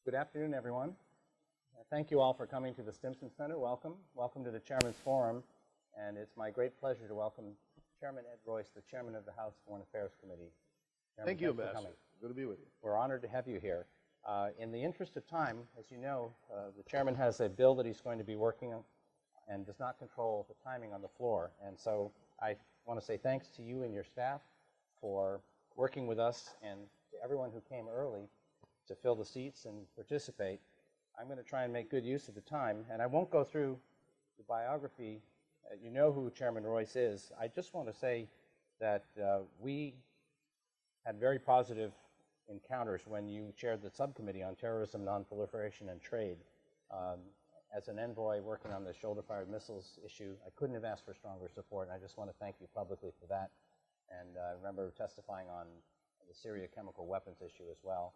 Good afternoon, everyone. Thank you all for coming to the Stimson Center. Welcome. Welcome to the Chairman's Forum. And it's my great pleasure to welcome Chairman Ed Royce, the Chairman of the House Foreign Affairs Committee. Chairman, thank you, Ambassador. Good to be with you. We're honored to have you here. In the interest of time, as you know, the Chairman has a bill that he's going to be working on and does not control the timing on the floor. And so I want to say thanks to you and your staff for working with us, and to everyone who came early to fill the seats and participate. I'm going to try and make good use of the time, and I won't go through the biography. You know who Chairman Royce is. I just want to say that we had very positive encounters when you chaired the subcommittee on terrorism, nonproliferation, and trade. As an envoy working on the shoulder-fired missiles issue, I couldn't have asked for stronger support, and I just want to thank you publicly for that. And I remember testifying on the Syria chemical weapons issue as well.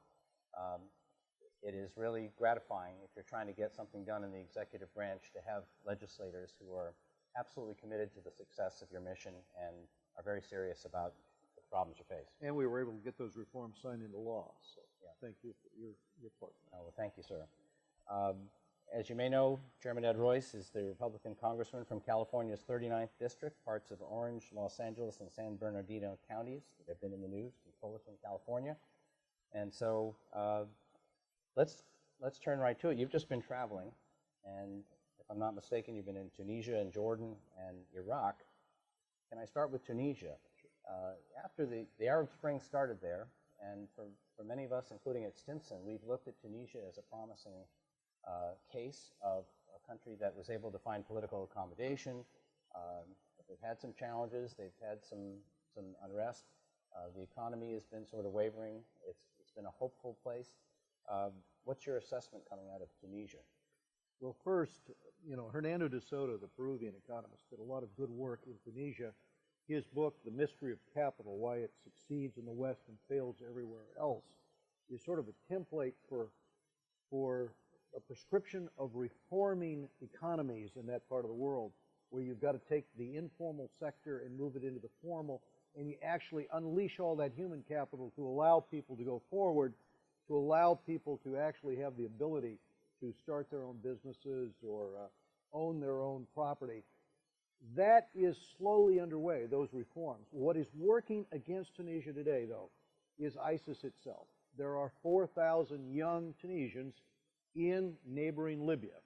It is really gratifying, if you're trying to get something done in the executive branch, to have legislators who are absolutely committed to the success of your mission and are very serious about the problems you face. And we were able to get those reforms signed into law. So yeah, thank you for your part. Oh, well, thank you, sir. As you may know, Chairman Ed Royce is the Republican congressman from California's 39th district, parts of Orange, Los Angeles, and San Bernardino counties that have been in the news, from Fullerton, California. And so let's turn right to it. You've just been traveling, and if I'm not mistaken, you've been in Tunisia and Jordan and Iraq. Can I start with Tunisia? After the Arab Spring started there, and for many of us, including at Stimson, we've looked at Tunisia as a promising case of a country that was able to find political accommodation. They've had some challenges. They've had some unrest. The economy has been sort of wavering. It's been a hopeful place. What's your assessment coming out of Tunisia? Well, first, you know, Hernando de Soto, the Peruvian economist, did a lot of good work in Tunisia. His book, The Mystery of Capital, Why It Succeeds in the West and Fails Everywhere Else, is sort of a template for a prescription of reforming economies in that part of the world, where you've got to take the informal sector and move it into the formal, and you actually unleash all that human capital to allow people to go forward, to allow people to actually have the ability to start their own businesses or own their own property. That is slowly underway, those reforms. What is working against Tunisia today, though, is ISIS itself. There are 4,000 young Tunisians in neighboring Libya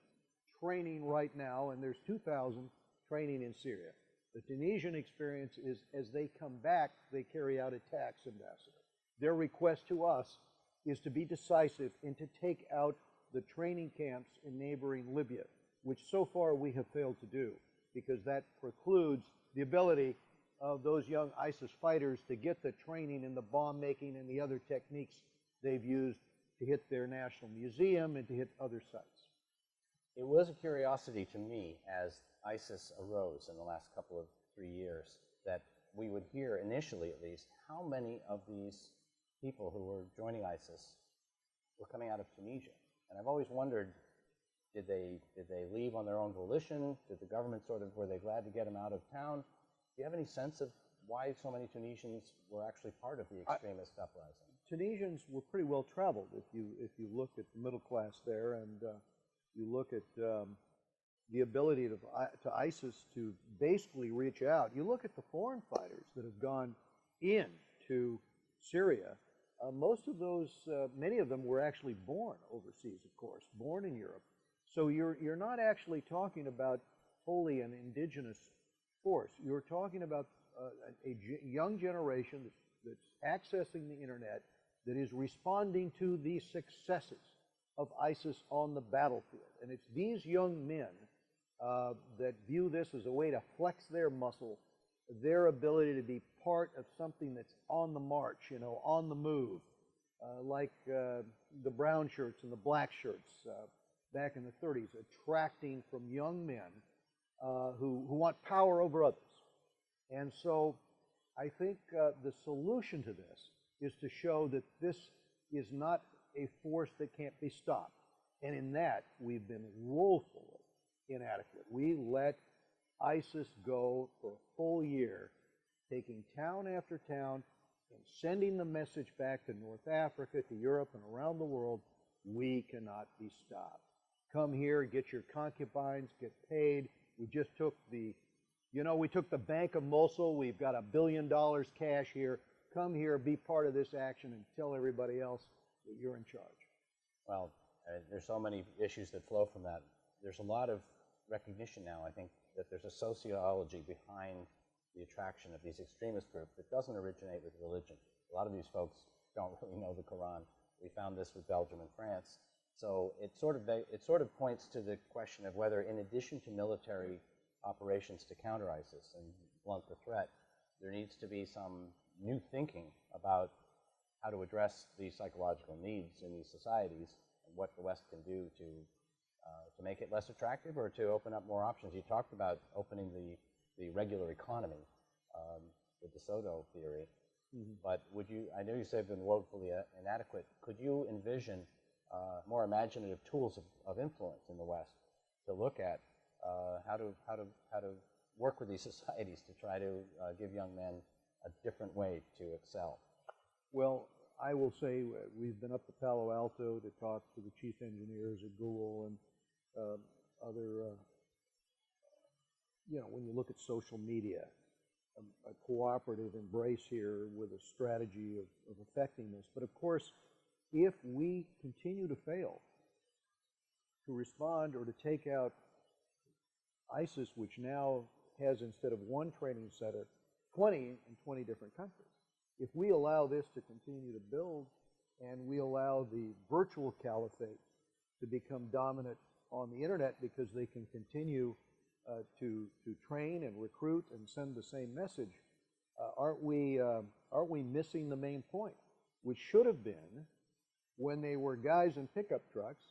training right now, and there's 2,000 training in Syria. The Tunisian experience is, as they come back, they carry out attacks, Ambassador. Their request to us is to be decisive and to take out the training camps in neighboring Libya, which so far we have failed to do, because that precludes the ability of those young ISIS fighters to get the training in the bomb making and the other techniques they've used to hit their national museum and to hit other sites. It was a curiosity to me, as ISIS arose in the last couple of 3 years, that we would hear, initially at least, how many of these people who were joining ISIS were coming out of Tunisia. And I've always wondered, did they leave on their own volition? Did the government were they glad to get them out of town? Do you have any sense of why so many Tunisians were actually part of the extremist uprising? Tunisians were pretty well traveled. If you look at the middle class there, and you look at the ability to ISIS to basically reach out. You look at the foreign fighters that have gone into Syria. Most of those, many of them were actually born overseas, of course, born in Europe. So you're not actually talking about wholly an indigenous force. You're talking about a young generation that's accessing the internet, that is responding to the successes of ISIS on the battlefield. And it's these young men that view this as a way to flex their muscle, their ability to be part of something that's on the march, you know, on the move, like the brown shirts and the black shirts back in the 30s, attracting from young men who want power over others. And so I think the solution to this is to show that this is not a force that can't be stopped. And in that, we've been woefully inadequate. We let ISIS go for a full year, taking town after town and sending the message back to North Africa, to Europe, and around the world We cannot be stopped. Come here, get your concubines, get paid. We just took we took the Bank of Mosul. We've got $1 billion cash here. Come here, be part of this action, and tell everybody else that you're in charge. Well, there's so many issues that flow from that. There's a lot of recognition now, I think, that there's a sociology behind the attraction of these extremist groups that doesn't originate with religion. A lot of these folks don't really know the Quran. We found this with Belgium and France. So it sort of points to the question of whether, in addition to military operations to counter ISIS and blunt the threat, there needs to be some new thinking about how to address these psychological needs in these societies and what the West can do to make it less attractive or to open up more options. You talked about opening the regular economy with the Soto theory, but I know you say it's been woefully inadequate. Could you envision more imaginative tools of influence in the West to look at how to work with these societies to try to give young men a different way to excel? Well, I will say we've been up to Palo Alto to talk to the chief engineers at Google and other, when you look at social media, a cooperative embrace here with a strategy of affecting this. But of course, if we continue to fail to respond or to take out ISIS, which now has, instead of one training center, 20 in 20 different countries, if we allow this to continue to build and we allow the virtual caliphate to become dominant on the internet because they can continue to train and recruit and send the same message, aren't we missing the main point, which should have been when they were guys in pickup trucks,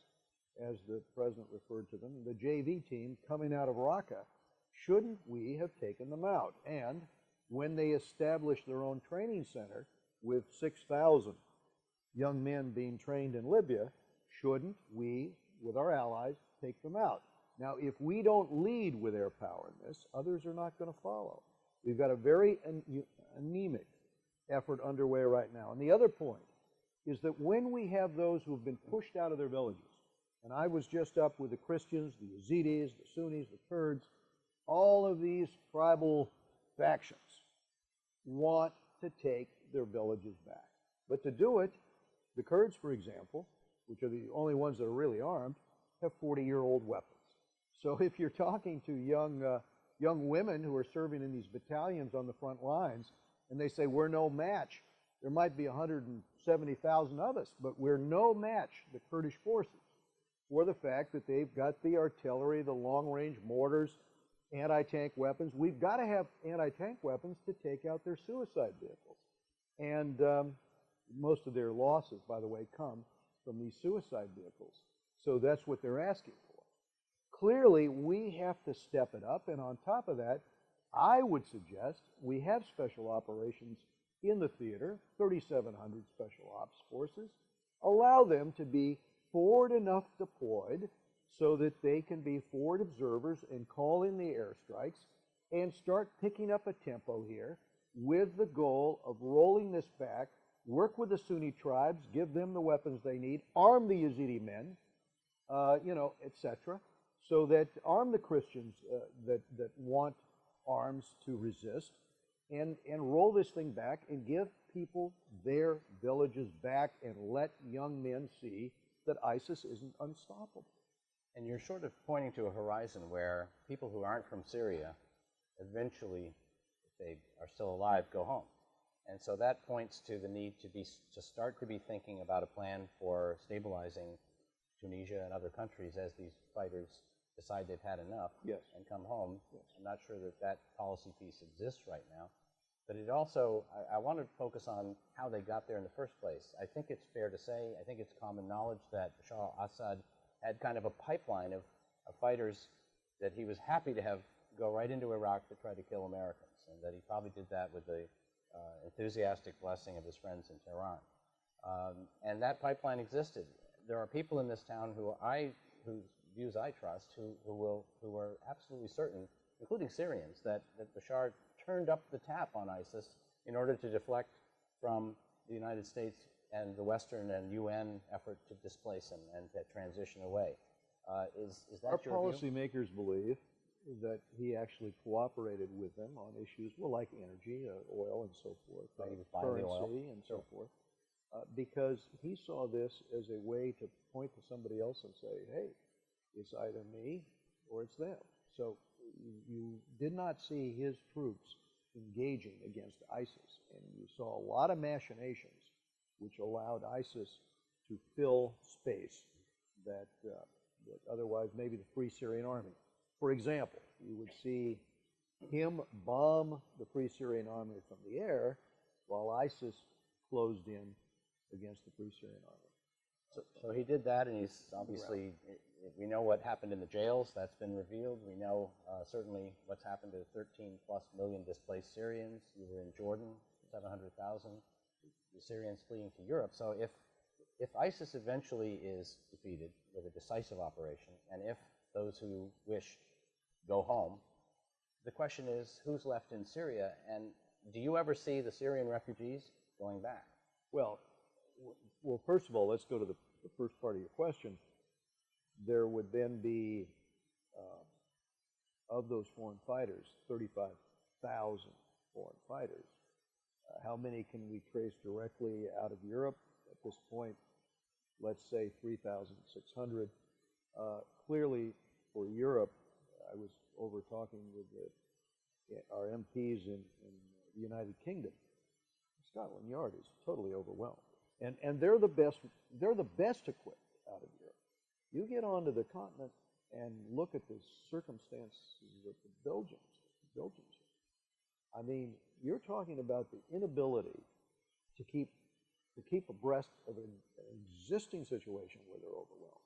as the president referred to them, the JV team coming out of Raqqa? Shouldn't we have taken them out? And when they established their own training center with 6,000 young men being trained in Libya, shouldn't we, with our allies, take them out? Now, if we don't lead with air power in this, others are not going to follow. We've got a very anemic effort underway right now. And the other point is that when we have those who have been pushed out of their villages, and I was just up with the Christians, the Yazidis, the Sunnis, the Kurds, all of these tribal factions want to take their villages back. But to do it, the Kurds, for example, which are the only ones that are really armed, have 40-year-old weapons. So if you're talking to young women who are serving in these battalions on the front lines, and they say, we're no match, there might be 170,000 of us, but we're no match, the Kurdish forces, for the fact that they've got the artillery, the long-range mortars, anti-tank weapons. We've got to have anti-tank weapons to take out their suicide vehicles. And most of their losses, by the way, come from these suicide vehicles. So that's what they're asking for. Clearly, we have to step it up, and on top of that, I would suggest we have special operations in the theater, 3,700 special ops forces. Allow them to be forward enough deployed so that they can be forward observers and call in the airstrikes and start picking up a tempo here with the goal of rolling this back, work with the Sunni tribes, give them the weapons they need, arm the Yazidi men, etc., so that arm the Christians that want arms to resist, and roll this thing back and give people their villages back and let young men see that ISIS isn't unstoppable. And you're sort of pointing to a horizon where people who aren't from Syria eventually, if they are still alive, go home. And so that points to the need to start to be thinking about a plan for stabilizing Tunisia and other countries as these fighters decide they've had enough and come home. I'm not sure that policy piece exists right now. But it also, I want to focus on how they got there in the first place. I think it's fair to say, I think it's common knowledge that Bashar al-Assad had kind of a pipeline of fighters that he was happy to have go right into Iraq to try to kill Americans, and that he probably did that with the enthusiastic blessing of his friends in Tehran. And that pipeline existed. There are people in this town whose views I trust, who are absolutely certain, including Syrians, that Bashar turned up the tap on ISIS in order to deflect from the United States and the Western and UN effort to displace him and to transition away. Is that Our your view? policymakers believe that he actually cooperated with them on issues, well, like energy, oil, and so forth, Right, he was buying the oil. currency, and Sure. so forth, because he saw this as a way to point to somebody else and say, hey, it's either me or it's them. So you did not see his troops engaging against ISIS, and you saw a lot of machinations which allowed ISIS to fill space that otherwise maybe the Free Syrian Army. For example, you would see him bomb the Free Syrian Army from the air while ISIS closed in against the Free Syrian Army. So he did that, and he's obviously, we know what happened in the jails. That's been revealed. We know certainly what's happened to 13+ million displaced Syrians. You were in Jordan, 700,000. The Syrians fleeing to Europe. So if ISIS eventually is defeated with a decisive operation, and if those who wish go home, the question is, who's left in Syria, and do you ever see the Syrian refugees going back? Well, first of all, let's go to the first part of your question. There would then be, of those foreign fighters, 35,000 foreign fighters. How many can we trace directly out of Europe? At this point, let's say 3,600. Clearly, for Europe, I was over talking with our MPs in the United Kingdom. Scotland Yard is totally overwhelmed, and they're the best equipped out of Europe. You get onto the continent and look at the circumstances that the Belgians. I mean, you're talking about the inability to keep abreast of an existing situation where they're overwhelmed.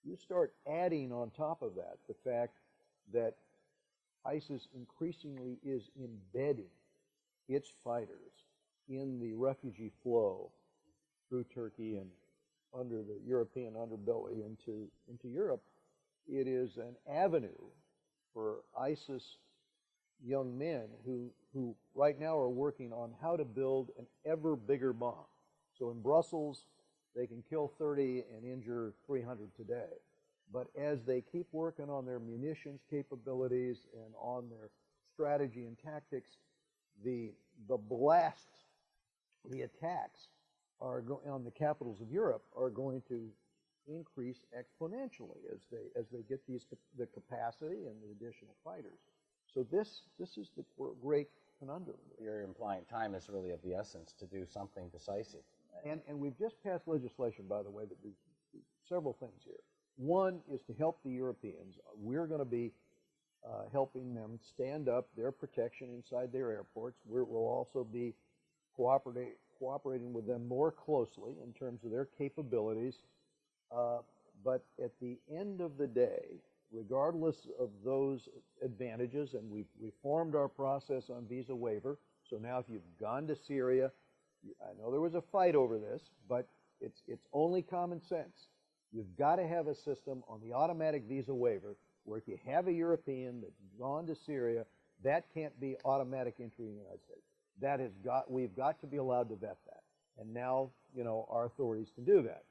You start adding on top of that the fact that ISIS increasingly is embedding its fighters in the refugee flow through Turkey and under the European underbelly into Europe. It is an avenue for ISIS young men who right now are working on how to build an ever bigger bomb. So in Brussels, they can kill 30 and injure 300 today. But as they keep working on their munitions capabilities and on their strategy and tactics, the blasts, the attacks on the capitals of Europe are going to increase exponentially as they get the capacity and the additional fighters. So this is the great conundrum. You're implying time is really of the essence to do something decisive. And we've just passed legislation, by the way, that do several things here. One is to help the Europeans. We're going to be helping them stand up their protection inside their airports. We'll also be cooperating with them more closely in terms of their capabilities. But at the end of the day, regardless of those advantages, and we reformed our process on visa waiver, so now if you've gone to Syria, I know there was a fight over this, but it's only common sense. You've got to have a system on the automatic visa waiver where if you have a European that's gone to Syria, that can't be automatic entry in the United States. We've got to be allowed to vet that. And now, our authorities can do that.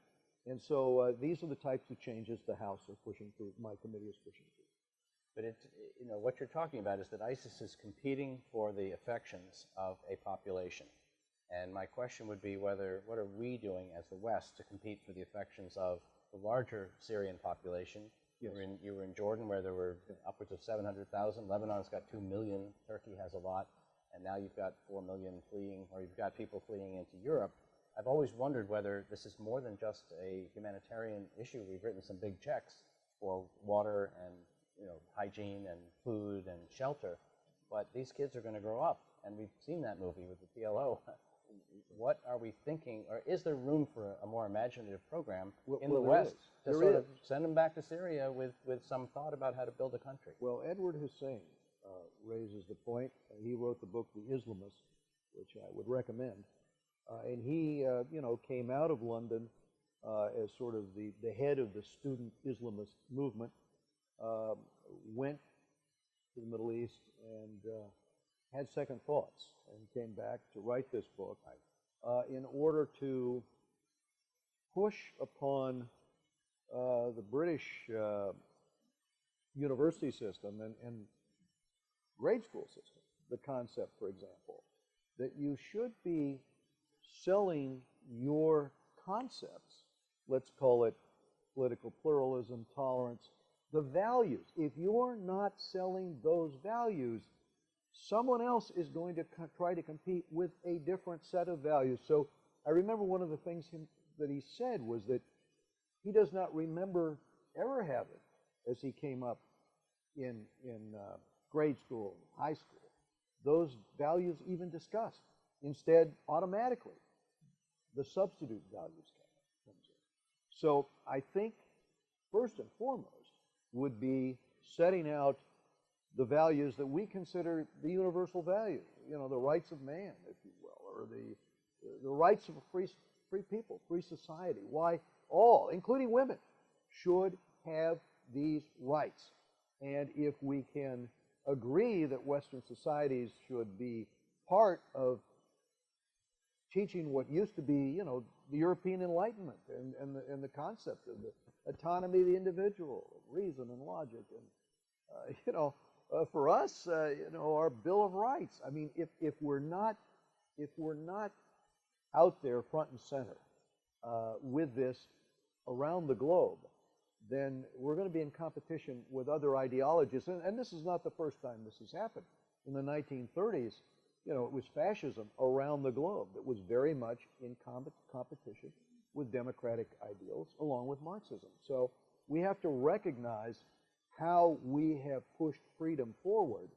And so these are the types of changes the House are pushing through, my committee is pushing through. But what you're talking about is that ISIS is competing for the affections of a population. And my question would be what are we doing as the West to compete for the affections of the larger Syrian population? Yes. You were in Jordan, where there were upwards of 700,000. Lebanon's got 2 million. Turkey has a lot. And now you've got 4 million fleeing, or you've got people fleeing into Europe. I've always wondered whether this is more than just a humanitarian issue. We've written some big checks for water and hygiene and food and shelter, but these kids are going to grow up, and we've seen that movie with the PLO. What are we thinking, or is there room for a more imaginative program in the West to sort of send them back to Syria with some thought about how to build a country? Well, Edward Hussein raises the point. He wrote the book The Islamist, which I would recommend. And he, came out of London as sort of the head of the student Islamist movement, went to the Middle East and had second thoughts and came back to write this book in order to push upon the British university system and grade school system, the concept, for example, that you should be selling your concepts, let's call it political pluralism, tolerance, the values. If you're not selling those values, someone else is going to try to compete with a different set of values. So I remember one of the things that he said was that he does not remember ever having, as he came up in grade school, high school, those values even discussed. Instead, automatically, the substitute values comes in. So I think, first and foremost, would be setting out the values that we consider the universal values, you know, the rights of man, if you will, or the rights of a free people, free society. Why all, including women, should have these rights. And if we can agree that Western societies should be part of teaching what used to be, you know, the European Enlightenment and the concept of the autonomy of the individual, reason and logic, and you know, for us, you know, our Bill of Rights. I mean, if we're not out there front and center with this around the globe, then we're going to be in competition with other ideologies. And this is not the first time this has happened. In the 1930s, you know, it was fascism around the globe that was very much in competition with democratic ideals, along with Marxism. So we have to recognize how we have pushed freedom forward,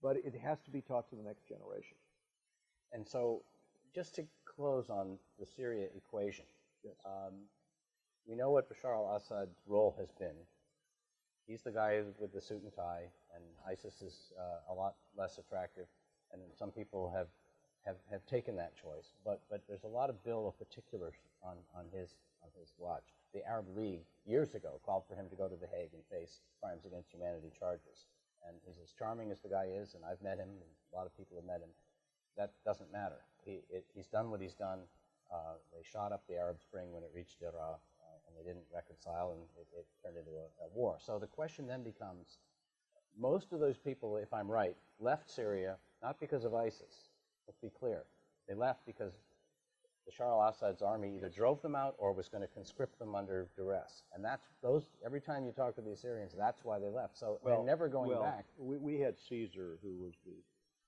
but it has to be taught to the next generation. And so, just to close on the Syria equation, Yes. We know what Bashar al-Assad's role has been. He's the guy with the suit and tie, and ISIS is a lot less attractive, and some people have taken that choice. But there's a lot of bill of particulars on his watch. The Arab League years ago called for him to go to The Hague and face crimes against humanity charges. And he's as charming as the guy is, and I've met him, and a lot of people have met him. That doesn't matter. He's done what he's done. They shot up the Arab Spring when it reached Iraq, and they didn't reconcile, and it turned into a war. So the question then becomes, most of those people, if I'm right, left Syria not because of ISIS. Let's be clear. They left because Bashar al-Assad's army either drove them out or was going to conscript them under duress. And that's every time you talk to the Assyrians, that's why they left. So they're never going back. We had Caesar, who was the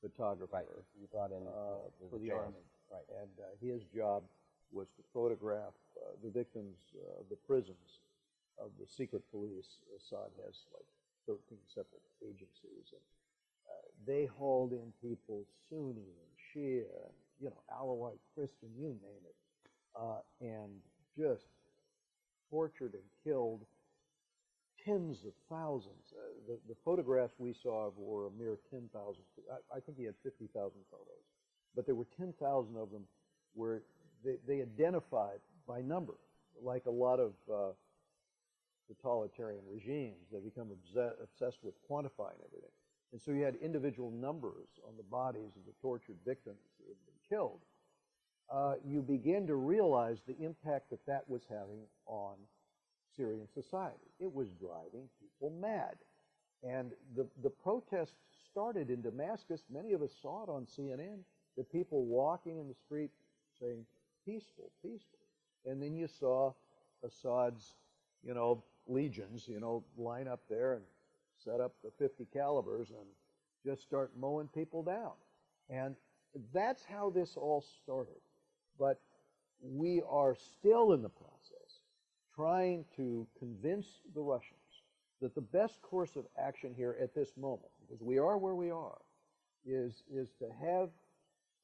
photographer. Right. You brought in for the army. Right. And his job was to photograph the victims of the prisons of the secret police. Assad has like 13 separate agencies. And they hauled in people, Sunni and Shia, and, you know, Alawite, Christian, you name it, and just tortured and killed tens of thousands. The photographs we saw were a mere 10,000. I think he had 50,000 photos, but there were 10,000 of them where they identified by number, like a lot of totalitarian regimes. They become obsessed with quantifying everything. And so you had individual numbers on the bodies of the tortured victims that had been killed. You begin to realize the impact that was having on Syrian society. It was driving people mad. And the protests started in Damascus. Many of us saw it on CNN, the people walking in the street saying, peaceful, peaceful. And then you saw Assad's, you know, legions, you know, line up there and set up the 50 calibers and just start mowing people down. And that's how this all started. But we are still in the process trying to convince the Russians that the best course of action here at this moment, because we are where we are, is to have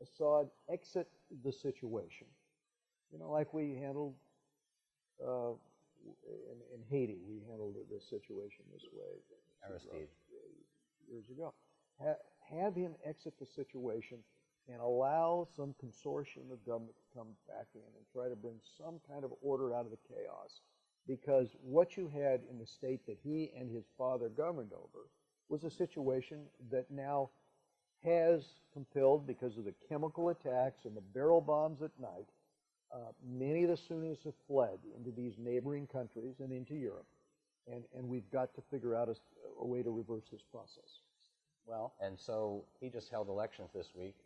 Assad exit the situation. You know, like we handled in Haiti, we handled this situation this way. Aristide. Years ago. Have him exit the situation and allow some consortium of government to come back in and try to bring some kind of order out of the chaos. Because what you had in the state that he and his father governed over was a situation that now has compelled, because of the chemical attacks and the barrel bombs at night, Many of the Sunnis have fled into these neighboring countries and into Europe, and we've got to figure out a way to reverse this process. Well, and so he just held elections this week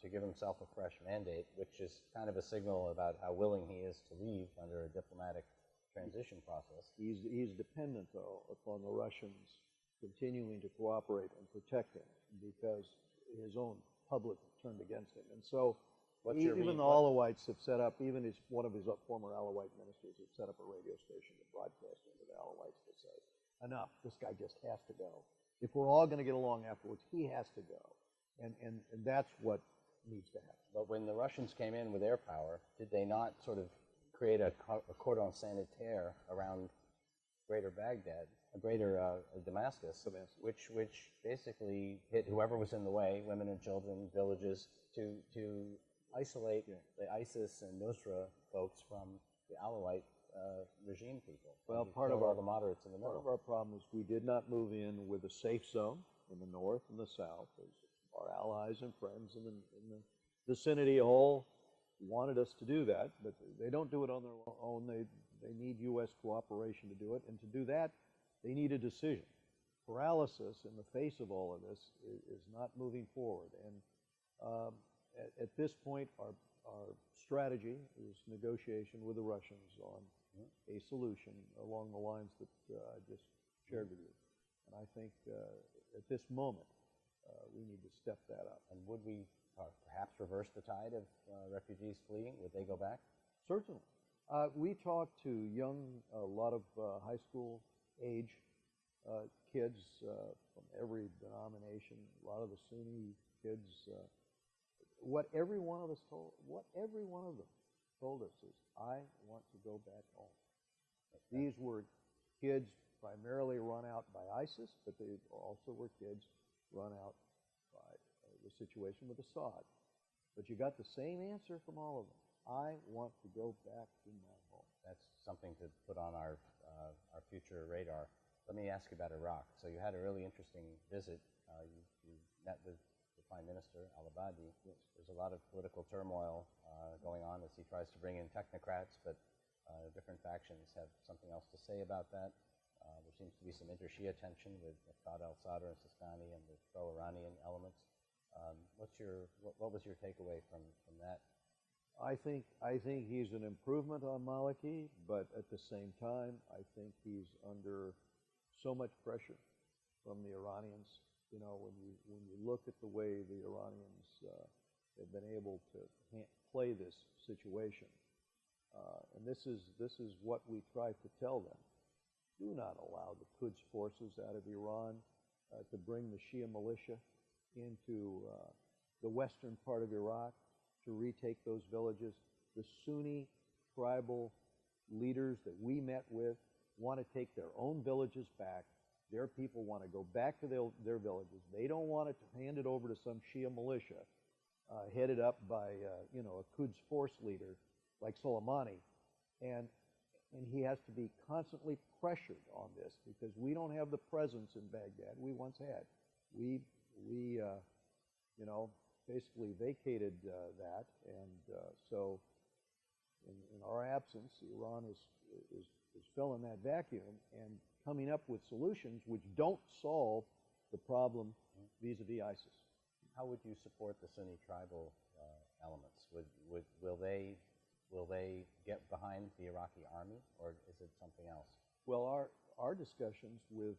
to give himself a fresh mandate, which is kind of a signal about how willing he is to leave under a diplomatic transition process. He's dependent, though, upon the Russians continuing to cooperate and protect him because his own public turned against him. And so even the Alawites have set up, even one of his former Alawite ministers have set up a radio station to broadcast into the Alawites to say, enough, this guy just has to go. If we're all going to get along afterwards, he has to go. And that's what needs to happen. But when the Russians came in with air power, did they not sort of create a cordon sanitaire around greater Baghdad, greater Damascus, which basically hit whoever was in the way, women and children, villages, to isolate the ISIS and Nusra folks from the Alawite regime people. Well, part of all the moderates in the middle. Part of our problem is we did not move in with a safe zone in the north and the south. Our allies and friends in the vicinity all wanted us to do that, but they don't do it on their own. They need U.S. cooperation to do it, and to do that, they need a decision. Paralysis in the face of all of this is not moving forward, and at this point, our strategy is negotiation with the Russians on a solution along the lines that I just shared with you. And I think at this moment, we need to step that up. And would we perhaps reverse the tide of refugees fleeing? Would they go back? Certainly. We talked to a lot of high school age kids from every denomination, a lot of the Sunni kids. What every one of them told us is, I want to go back home. These were kids primarily run out by ISIS, but they also were kids run out by the situation with Assad. But you got the same answer from all of them. I want to go back to my home. That's something to put on our future radar. Let me ask you about Iraq. So you had a really interesting visit. You met with the Prime Minister, al-Abadi. Yes. There's a lot of political turmoil going on as he tries to bring in technocrats, but different factions have something else to say about that. There seems to be some inter-Shia tension with Muqtada al-Sadr and Sistani and the pro-Iranian elements. What was your takeaway from that? I think he's an improvement on Maliki, but at the same time, I think he's under so much pressure from the Iranians. You know, when you look at the way the Iranians have been able to play this situation, and this is what we try to tell them: do not allow the Quds forces out of Iran to bring the Shia militia into the western part of Iraq to retake those villages. The Sunni tribal leaders that we met with want to take their own villages back. Their people want to go back to their villages. They don't want it to hand it over to some Shia militia headed up by a Quds force leader like Soleimani, and he has to be constantly pressured on this because we don't have the presence in Baghdad we once had. We basically vacated that, and so in our absence, Iran is filling that vacuum and coming up with solutions which don't solve the problem vis-a-vis ISIS. How would you support the Sunni tribal elements? Will they get behind the Iraqi army, or is it something else? Well, our discussions with,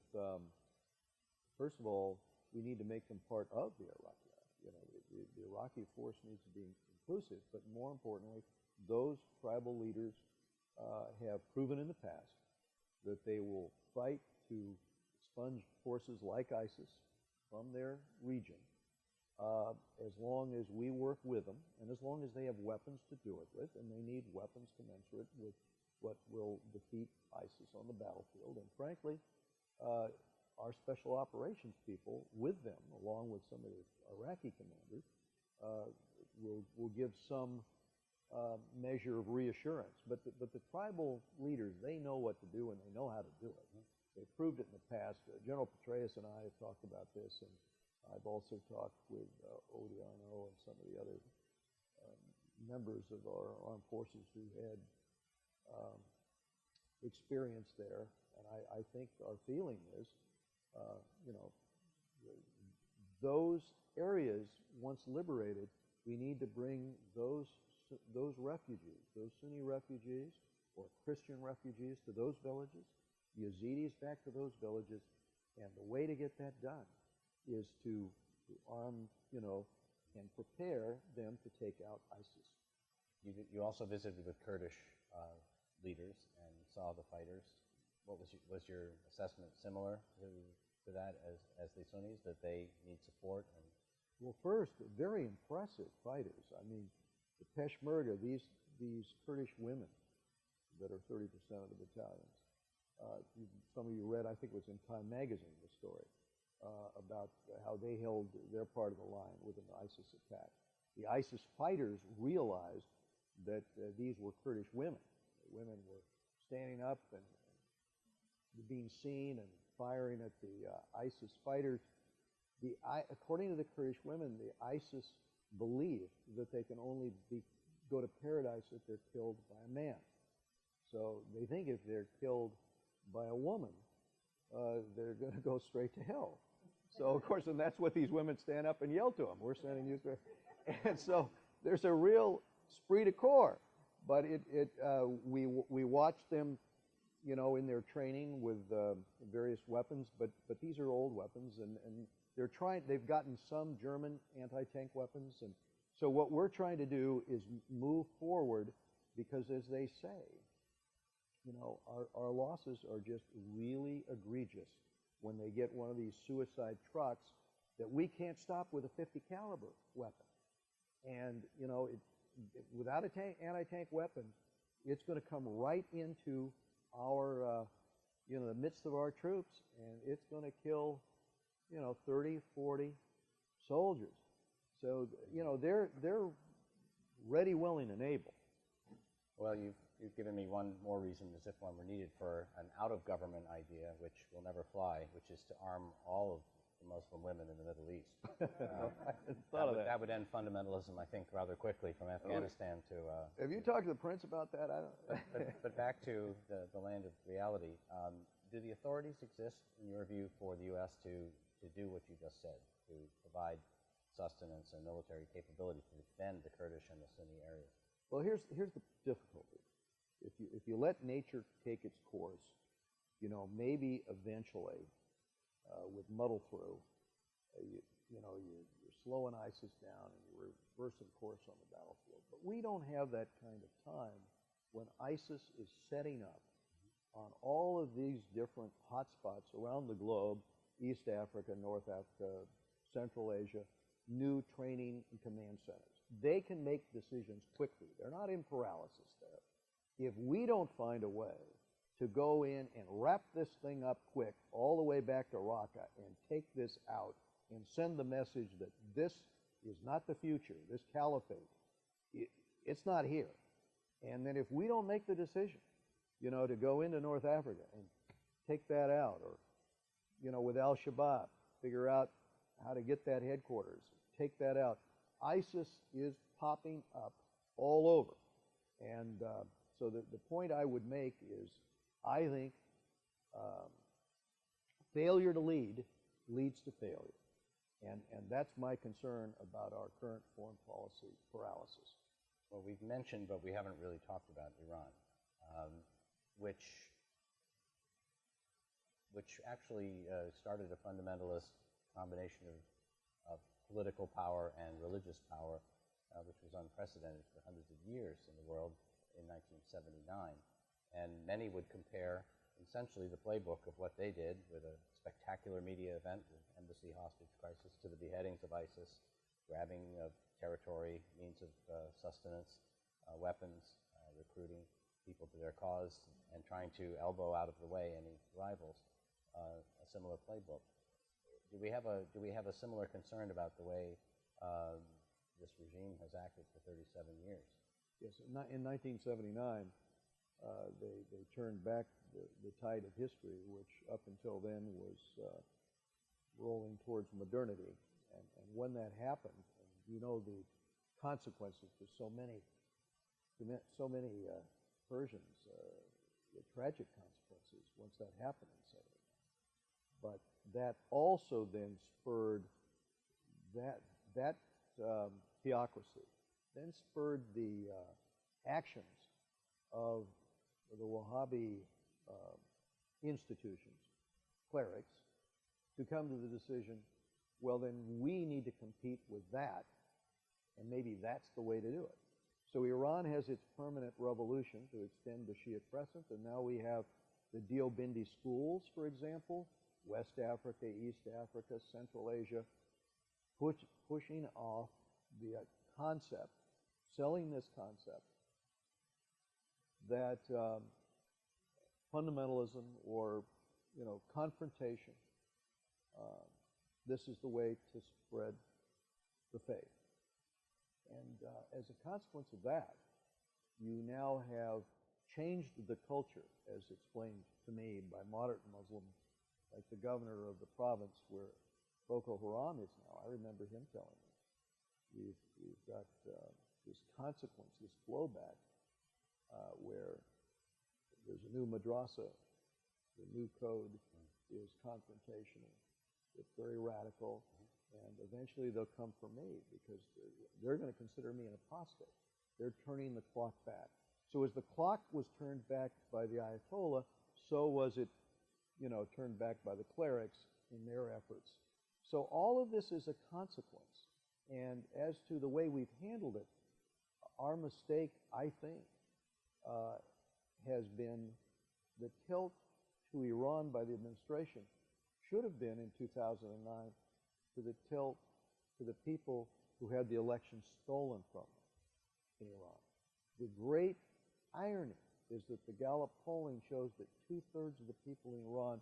first of all, we need to make them part of the Iraqi army. The Iraqi force needs to be inclusive, but more importantly, those tribal leaders have proven in the past that they will fight to expunge forces like ISIS from their region as long as we work with them and as long as they have weapons to do it with, and they need weapons commensurate with what will defeat ISIS on the battlefield. And frankly, our special operations people with them, along with some of the Iraqi commanders, will give some measure of reassurance. But the tribal leaders, they know what to do and they know how to do it. They've proved it in the past. General Petraeus and I have talked about this, and I've also talked with Odiano and some of the other members of our armed forces who had experience there, and I think our feeling is, you know, those areas, once liberated, we need to bring those refugees, those Sunni refugees or Christian refugees to those villages, Yazidis back to those villages, and the way to get that done is to arm, you know, and prepare them to take out ISIS. You also visited with Kurdish leaders and saw the fighters. What was your assessment similar to that as the Sunnis, that they need support? And well, first, very impressive fighters. I mean, the Peshmerga, these Kurdish women that are 30% of the battalions. Some of you read, I think it was in Time magazine, the story about how they held their part of the line with an ISIS attack. The ISIS fighters realized that these were Kurdish women. The women were standing up and being seen and firing at the ISIS fighters. According to the Kurdish women, the ISIS believe that they can only go to paradise if they're killed by a man. So they think if they're killed by a woman, they're going to go straight to hell. So, of course, and that's what these women stand up and yell to them. We're sending you straight. And so there's a real esprit de corps. But we watch them, you know, in their training with various weapons, but these are old weapons, and they've gotten some German anti-tank weapons, and so what we're trying to do is move forward, because as they say, you know, our losses are just really egregious when they get one of these suicide trucks that we can't stop with a 50 caliber weapon. And, you know, without an anti-tank weapon, it's going to come right into our, you know, the midst of our troops, and it's going to kill, you know, 30, 40 soldiers. So, you know, they're ready, willing, and able. well, you've given me one more reason, as if one were needed, for an out-of-government idea, which will never fly, which is to arm all of the Muslim women in the Middle East. I hadn't thought of that. That would end fundamentalism, I think, rather quickly from Afghanistan to... Have you talked to the prince about that? I don't... but back to the land of reality. Do the authorities exist, in your view, for the U.S. to do what you just said, to provide sustenance and military capability to defend the Kurdish and the Sunni areas? Well, here's the difficulty. If you let nature take its course, you know, maybe eventually, with muddle through, you're slowing ISIS down and you're reversing course on the battlefield. But we don't have that kind of time when ISIS is setting up on all of these different hotspots around the globe, East Africa, North Africa, Central Asia, new training and command centers. They can make decisions quickly. They're not in paralysis there. If we don't find a way to go in and wrap this thing up quick all the way back to Raqqa and take this out and send the message that this is not the future, this caliphate, it's not here. And then if we don't make the decision, you know, to go into North Africa and take that out, or, you know, with Al-Shabaab, figure out how to get that headquarters, take that out, ISIS is popping up all over. And so the point I would make is, I think failure to lead leads to failure. And that's my concern about our current foreign policy paralysis. Well, we've mentioned, but we haven't really talked about Iran, which actually started a fundamentalist combination of political power and religious power, which was unprecedented for hundreds of years in the world in 1979. And many would compare essentially the playbook of what they did with a spectacular media event, the embassy hostage crisis, to the beheadings of ISIS, grabbing of territory, means of sustenance, weapons, recruiting people to their cause, and trying to elbow out of the way any rivals. A similar playbook. Do we have a similar concern about the way this regime has acted for 37 years? Yes, in 1979, they turned back the tide of history, which up until then was rolling towards modernity. And when that happened, and you know the consequences for so many Persians, tragic consequences once that happened in 79. But that also then spurred that theocracy, then spurred the actions of the Wahhabi institutions, clerics, to come to the decision, well, then we need to compete with that, and maybe that's the way to do it. So Iran has its permanent revolution to extend the Shia crescent, and now we have the Deobindi schools, for example, West Africa, East Africa, Central Asia, pushing off the concept, selling this concept that fundamentalism or confrontation, this is the way to spread the faith. And as a consequence of that, you now have changed the culture, as explained to me by moderate Muslims, like the governor of the province where Boko Haram is now. I remember him telling me, we've got this consequence, this blowback, where there's a new madrasa, the new code is confrontational, it's very radical, and eventually they'll come for me because they're going to consider me an apostate. They're turning the clock back. So as the clock was turned back by the Ayatollah, so was it, turned back by the clerics in their efforts. So all of this is a consequence. And as to the way we've handled it, our mistake, I think, has been the tilt to Iran by the administration should have been in 2009 to the tilt to the people who had the election stolen from them in Iran. The great irony is that the Gallup polling shows that 2/3 of the people in Iran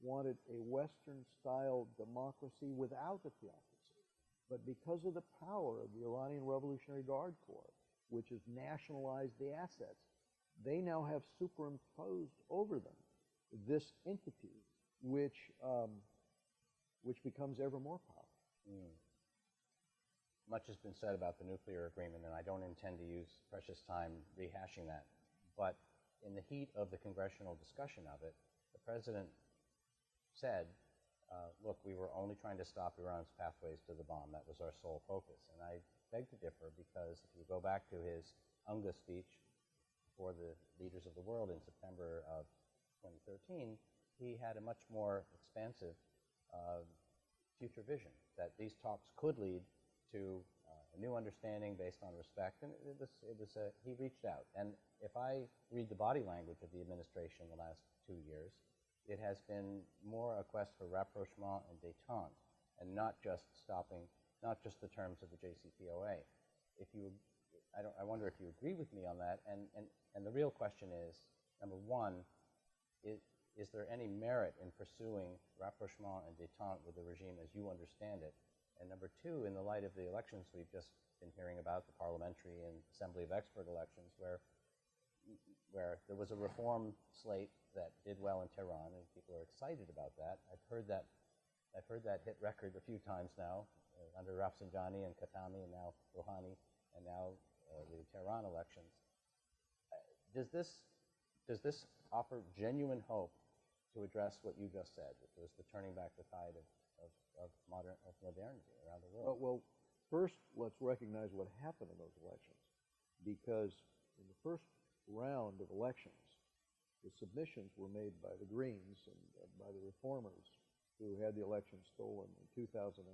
wanted a Western-style democracy without a theocracy. But because of the power of the Iranian Revolutionary Guard Corps, which has nationalized the assets, they now have superimposed over them this entity which becomes ever more powerful. Much has been said about the nuclear agreement, and I don't intend to use precious time rehashing that. But in the heat of the congressional discussion of it, the president said, look, we were only trying to stop Iran's pathways to the bomb. That was our sole focus. And I beg to differ because if you go back to his UNGA speech for the leaders of the world in September of 2013, he had a much more expansive future vision that these talks could lead to a new understanding based on respect, and he reached out. And if I read the body language of the administration in the last 2 years, it has been more a quest for rapprochement and détente, and not just the terms of the JCPOA. I wonder if you agree with me on that. And the real question is, number one, is there any merit in pursuing rapprochement and détente with the regime as you understand it? And number two, in the light of the elections we've just been hearing about, the parliamentary and Assembly of Expert elections, where there was a reform slate that did well in Tehran, and people are excited about that. I've heard that hit record a few times now, under Rafsanjani and Khatami, and now Rouhani, and now the Tehran elections. Does this offer genuine hope to address what you just said, which was the turning back the tide of modernity around the world? Well, first, let's recognize what happened in those elections, because in the first round of elections, the submissions were made by the Greens and by the reformers who had the election stolen in 2009.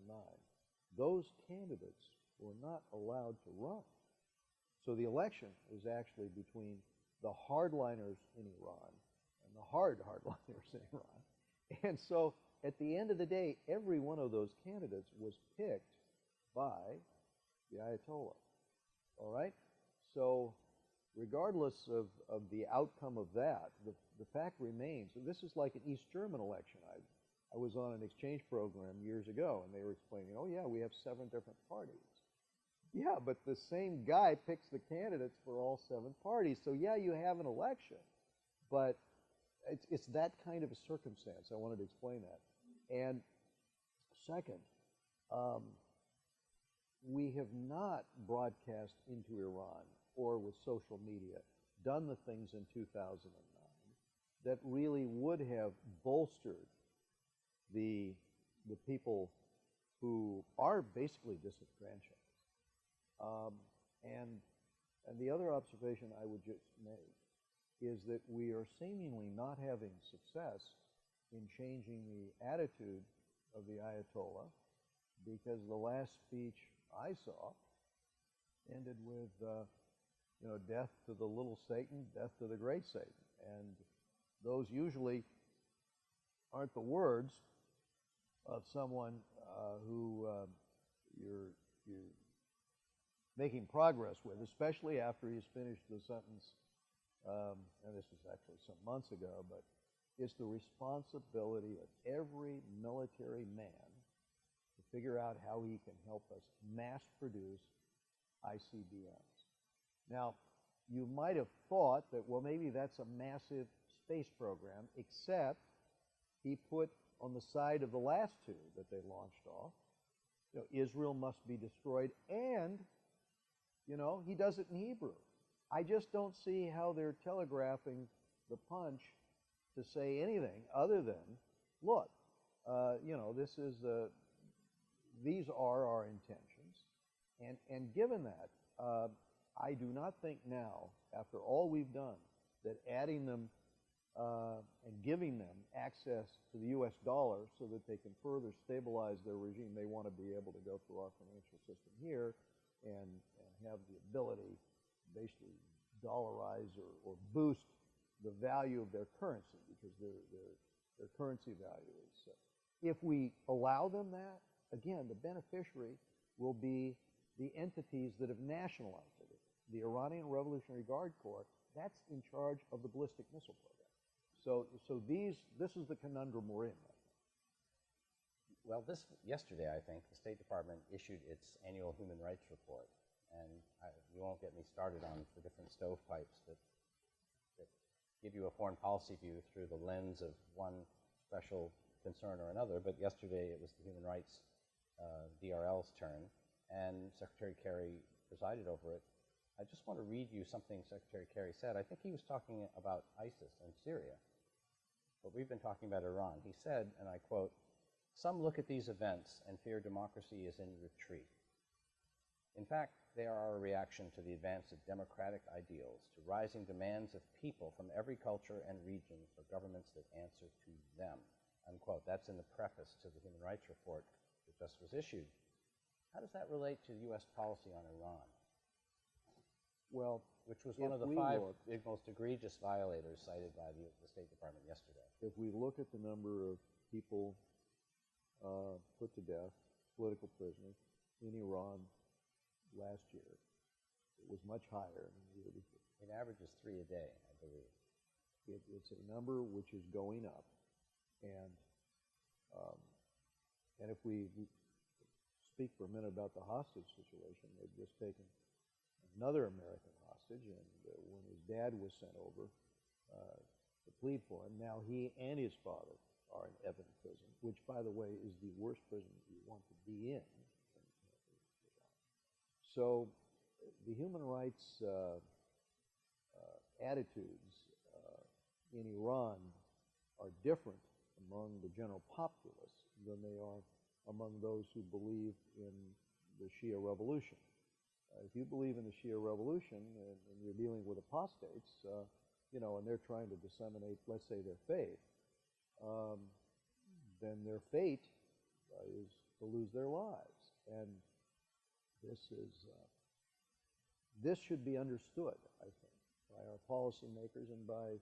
Those candidates were not allowed to run. So the election was actually between the hardliners in Iran and the hardliners in Iran. And so at the end of the day, every one of those candidates was picked by the Ayatollah. All right? So regardless of the outcome of that, the fact remains, and this is like an East German election. I was on an exchange program years ago, and they were explaining, oh yeah, we have 7 different parties. Yeah, but the same guy picks the candidates for all 7 parties. So yeah, you have an election, but it's that kind of a circumstance. I wanted to explain that. And second, we have not broadcast into Iran or with social media done the things in 2009 that really would have bolstered the people who are basically disenfranchised. And the other observation I would just make is that we are seemingly not having success in changing the attitude of the Ayatollah, because the last speech I saw ended with, death to the little Satan, death to the great Satan. And those usually aren't the words of someone who you're making progress with, especially after he's finished the sentence, and this was actually some months ago, but it's the responsibility of every military man to figure out how he can help us mass produce ICBMs. Now, you might have thought that, well, maybe that's a massive space program, except he put on the side of the last two that they launched off, Israel must be destroyed, and, he does it in Hebrew. I just don't see how they're telegraphing the punch to say anything other than, look, these are our intentions, and given that, I do not think now, after all we've done, that adding them and giving them access to the U.S. dollar so that they can further stabilize their regime, they want to be able to go through our financial system here and have the ability to basically dollarize or boost the value of their currency, because their currency value is. If we allow them that, again, the beneficiary will be the entities that have nationalized it. The Iranian Revolutionary Guard Corps, that's in charge of the ballistic missile program. So this is the conundrum we're in right now. Well, yesterday, I think, the State Department issued its annual human rights report. And you won't get me started on the different stovepipes that give you a foreign policy view through the lens of one special concern or another. But yesterday, it was the human rights DRL's turn, and Secretary Kerry presided over it. I just want to read you something Secretary Kerry said. I think he was talking about ISIS and Syria, but we've been talking about Iran. He said, and I quote, "Some look at these events and fear democracy is in retreat. In fact, they are a reaction to the advance of democratic ideals, to rising demands of people from every culture and region for governments that answer to them," unquote. That's in the preface to the Human Rights Report that just was issued. How does that relate to U.S. policy on Iran? Well, which was one of the five most egregious violators cited by the State Department yesterday. If we look at the number of people put to death, political prisoners, in Iran last year, it was much higher than the year before. It averages 3 a day, I believe. It's a number which is going up, and if we speak for a minute about the hostage situation, they've just taken another American hostage, and when his dad was sent over to plead for him, now he and his father are in Evin prison, which, by the way, is the worst prison you want to be in. So the human rights attitudes in Iran are different among the general populace than they are among those who believe in the Shia revolution. If you believe in the Shia revolution and you're dealing with apostates, and they're trying to disseminate, let's say, their faith, then their fate is to lose their lives. And this should be understood, I think, by our policymakers and by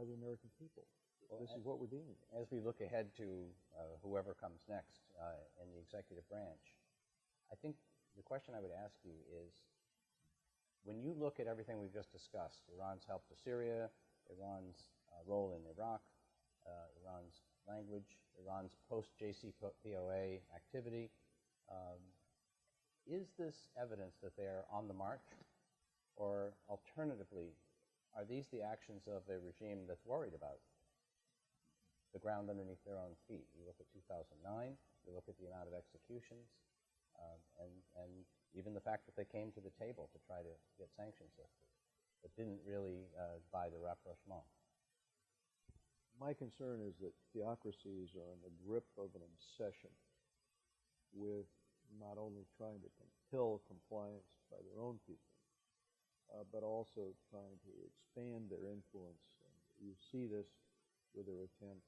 the American people. Well, this is what we're dealing with. As we look ahead to whoever comes next in the executive branch, I think the question I would ask you is, when you look at everything we've just discussed, Iran's help to Syria, Iran's role in Iraq, Iran's language, Iran's post-JCPOA activity, is this evidence that they are on the march? Or alternatively, are these the actions of a regime that's worried about the ground underneath their own feet? You look at 2009, You look at the amount of executions, and even the fact that they came to the table to try to get sanctions lifted, but didn't really buy the rapprochement. My concern is that theocracies are in the grip of an obsession with not only trying to compel compliance by their own people, but also trying to expand their influence. And you see this with their attempt.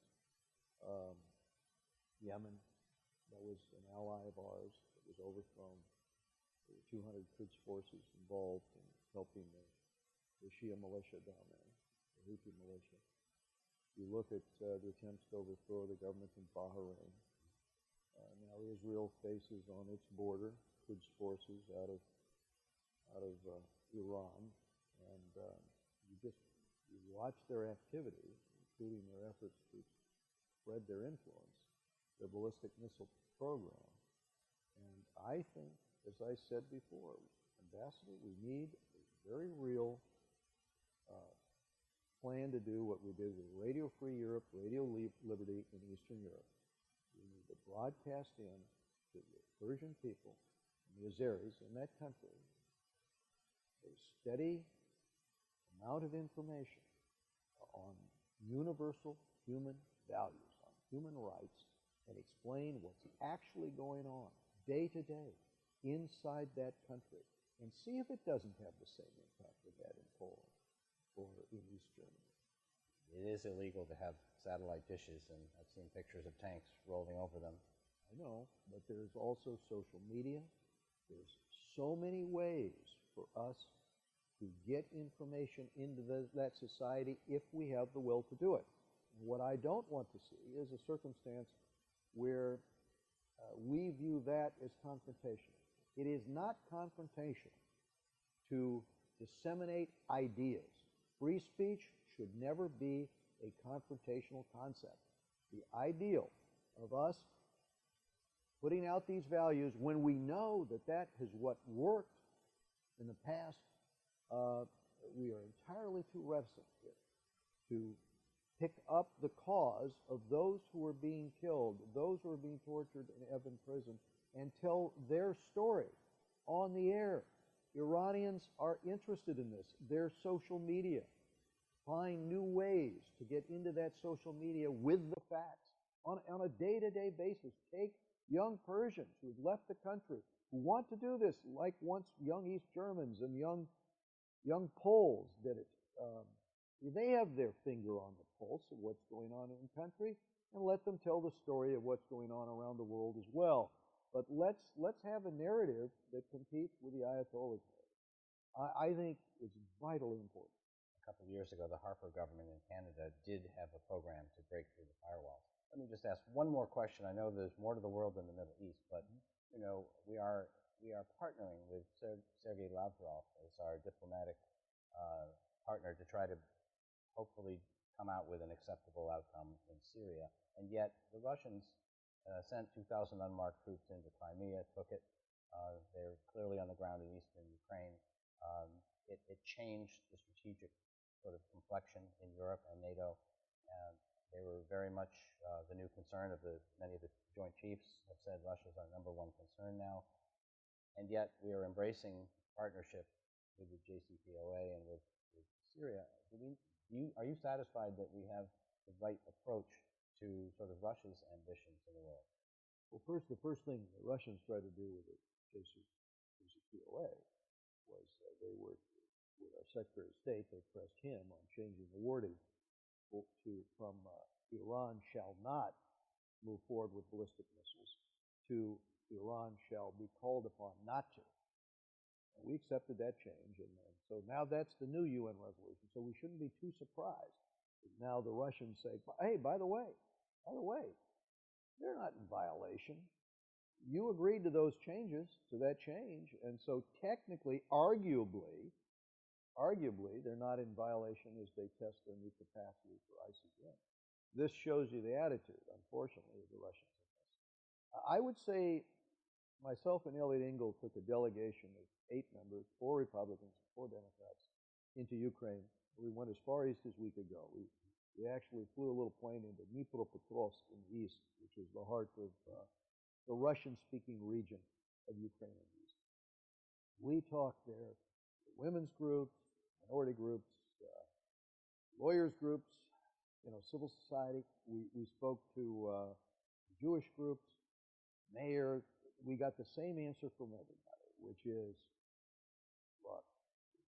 Yemen, that was an ally of ours, that was overthrown. There were 200 Quds forces involved in helping the Shia militia down there, the Houthi militia. You look at the attempts to overthrow the government in Bahrain. Now Israel faces on its border Quds forces out of Iran, and you watch their activity, including their efforts to spread their influence, their ballistic missile program. And I think, as I said before, Ambassador, we need a very real plan to do what we did with Radio Free Europe, Radio Liberty in Eastern Europe. We need to broadcast in to the Persian people and the Azeris in that country a steady amount of information on universal human values, on human rights, and explain what's actually going on day to day inside that country, and see if it doesn't have the same impact it had in Poland or in East Germany. It is illegal to have satellite dishes, and I've seen pictures of tanks rolling over them. I know, but there's also social media. There's so many ways for us to get information into that society if we have the will to do it. And what I don't want to see is a circumstance where we view that as confrontation. It is not confrontation to disseminate ideas. Free speech should never be a confrontational concept. The ideal of us putting out these values when we know that that is what worked in the past, we are entirely too reticent to pick up the cause of those who are being killed, those who are being tortured and have in prison, and tell their story on the air. Iranians are interested in this. Their social media. Find new ways to get into that social media with the facts on a day-to-day basis. Take young Persians who have left the country, who want to do this, like once young East Germans and young Poles did it. They have their finger on the pulse of what's going on in the country, and let them tell the story of what's going on around the world as well. But let's have a narrative that competes with the Ayatollahs. I think it's vitally important. A couple of years ago, the Harper government in Canada did have a program to break through the firewalls. Let me just ask one more question. I know there's more to the world than the Middle East, but you know we are partnering with Sergei Lavrov as our diplomatic partner to try to hopefully come out with an acceptable outcome in Syria. And yet the Russians sent 2,000 unmarked troops into Crimea, took it. They're clearly on the ground in eastern Ukraine. It changed the strategic sort of complexion in Europe and NATO. And they were very much the new concern of many of the Joint Chiefs have said Russia's our #1 concern now. And yet we are embracing partnership with the JCPOA and with Syria. Are you satisfied that we have the right approach to sort of Russia's ambitions in the world? Well, the first thing the Russians tried to do with the JCPOA was they were, with our Secretary of State, they pressed him on changing the wording from Iran shall not move forward with ballistic missiles to Iran shall be called upon not to. And we accepted that change, and so now that's the new UN resolution. So we shouldn't be too surprised if now the Russians say, hey, by the way, they're not in violation. You agreed to those changes, to that change, and so technically, arguably, they're not in violation as they test their new capacity for ICBM. This shows you the attitude, unfortunately, of the Russians in this. I would say myself and Elliot Engel took a delegation of 8 members, 4 Republicans, 4 Democrats, into Ukraine. We went as far east as we could go. We actually flew a little plane into Dnipropetrovsk in the east, which is the heart of the Russian-speaking region of Ukrainian East. We talked there, women's groups, minority groups, lawyers groups, civil society. We spoke to Jewish groups, mayor. We got the same answer from everybody, which is, look,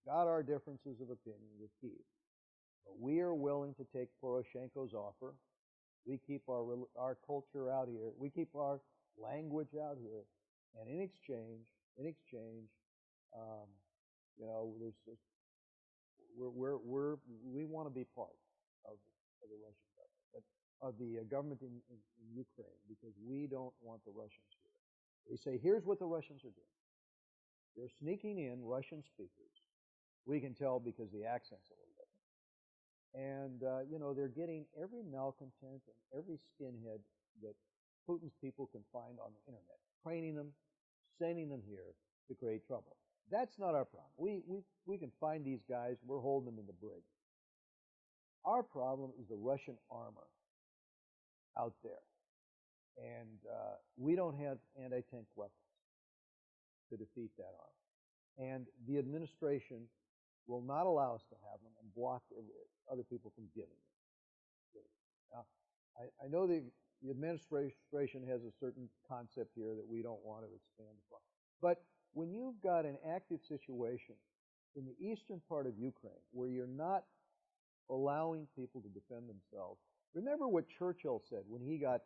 we've got our differences of opinion with Kyiv, but we are willing to take Poroshenko's offer. We keep our culture out here. We keep our language out here, and in exchange, we want to be part of the Russian government, of the government in Ukraine, because we don't want the Russians here. They say, here's what the Russians are doing. They're sneaking in Russian speakers. We can tell because the accent's a little different. And, they're getting every malcontent and every skinhead that Putin's people can find on the internet, training them, sending them here to create trouble. That's not our problem. We can find these guys. We're holding them in the brig. Our problem is the Russian armor out there. And we don't have anti-tank weapons to defeat that armor. And the administration will not allow us to have them and block other people from giving them. Now, I know the administration has a certain concept here that we don't want to expand upon. But when you've got an active situation in the eastern part of Ukraine where you're not allowing people to defend themselves, remember what Churchill said when he got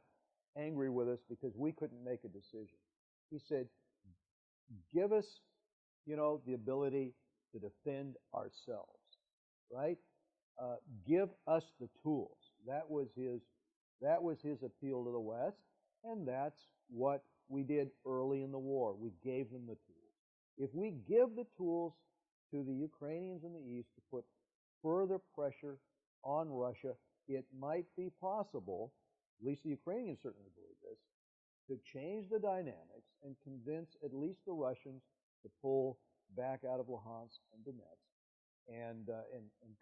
angry with us because we couldn't make a decision. He said, give us, the ability to defend ourselves, right? Give us the tools. That was his appeal to the West, and that's what we did early in the war. We gave them the tools. If we give the tools to the Ukrainians in the East to put further pressure on Russia, it might be possible, at least the Ukrainians certainly believe this, to change the dynamics and convince at least the Russians to pull back out of Luhansk and Donetsk and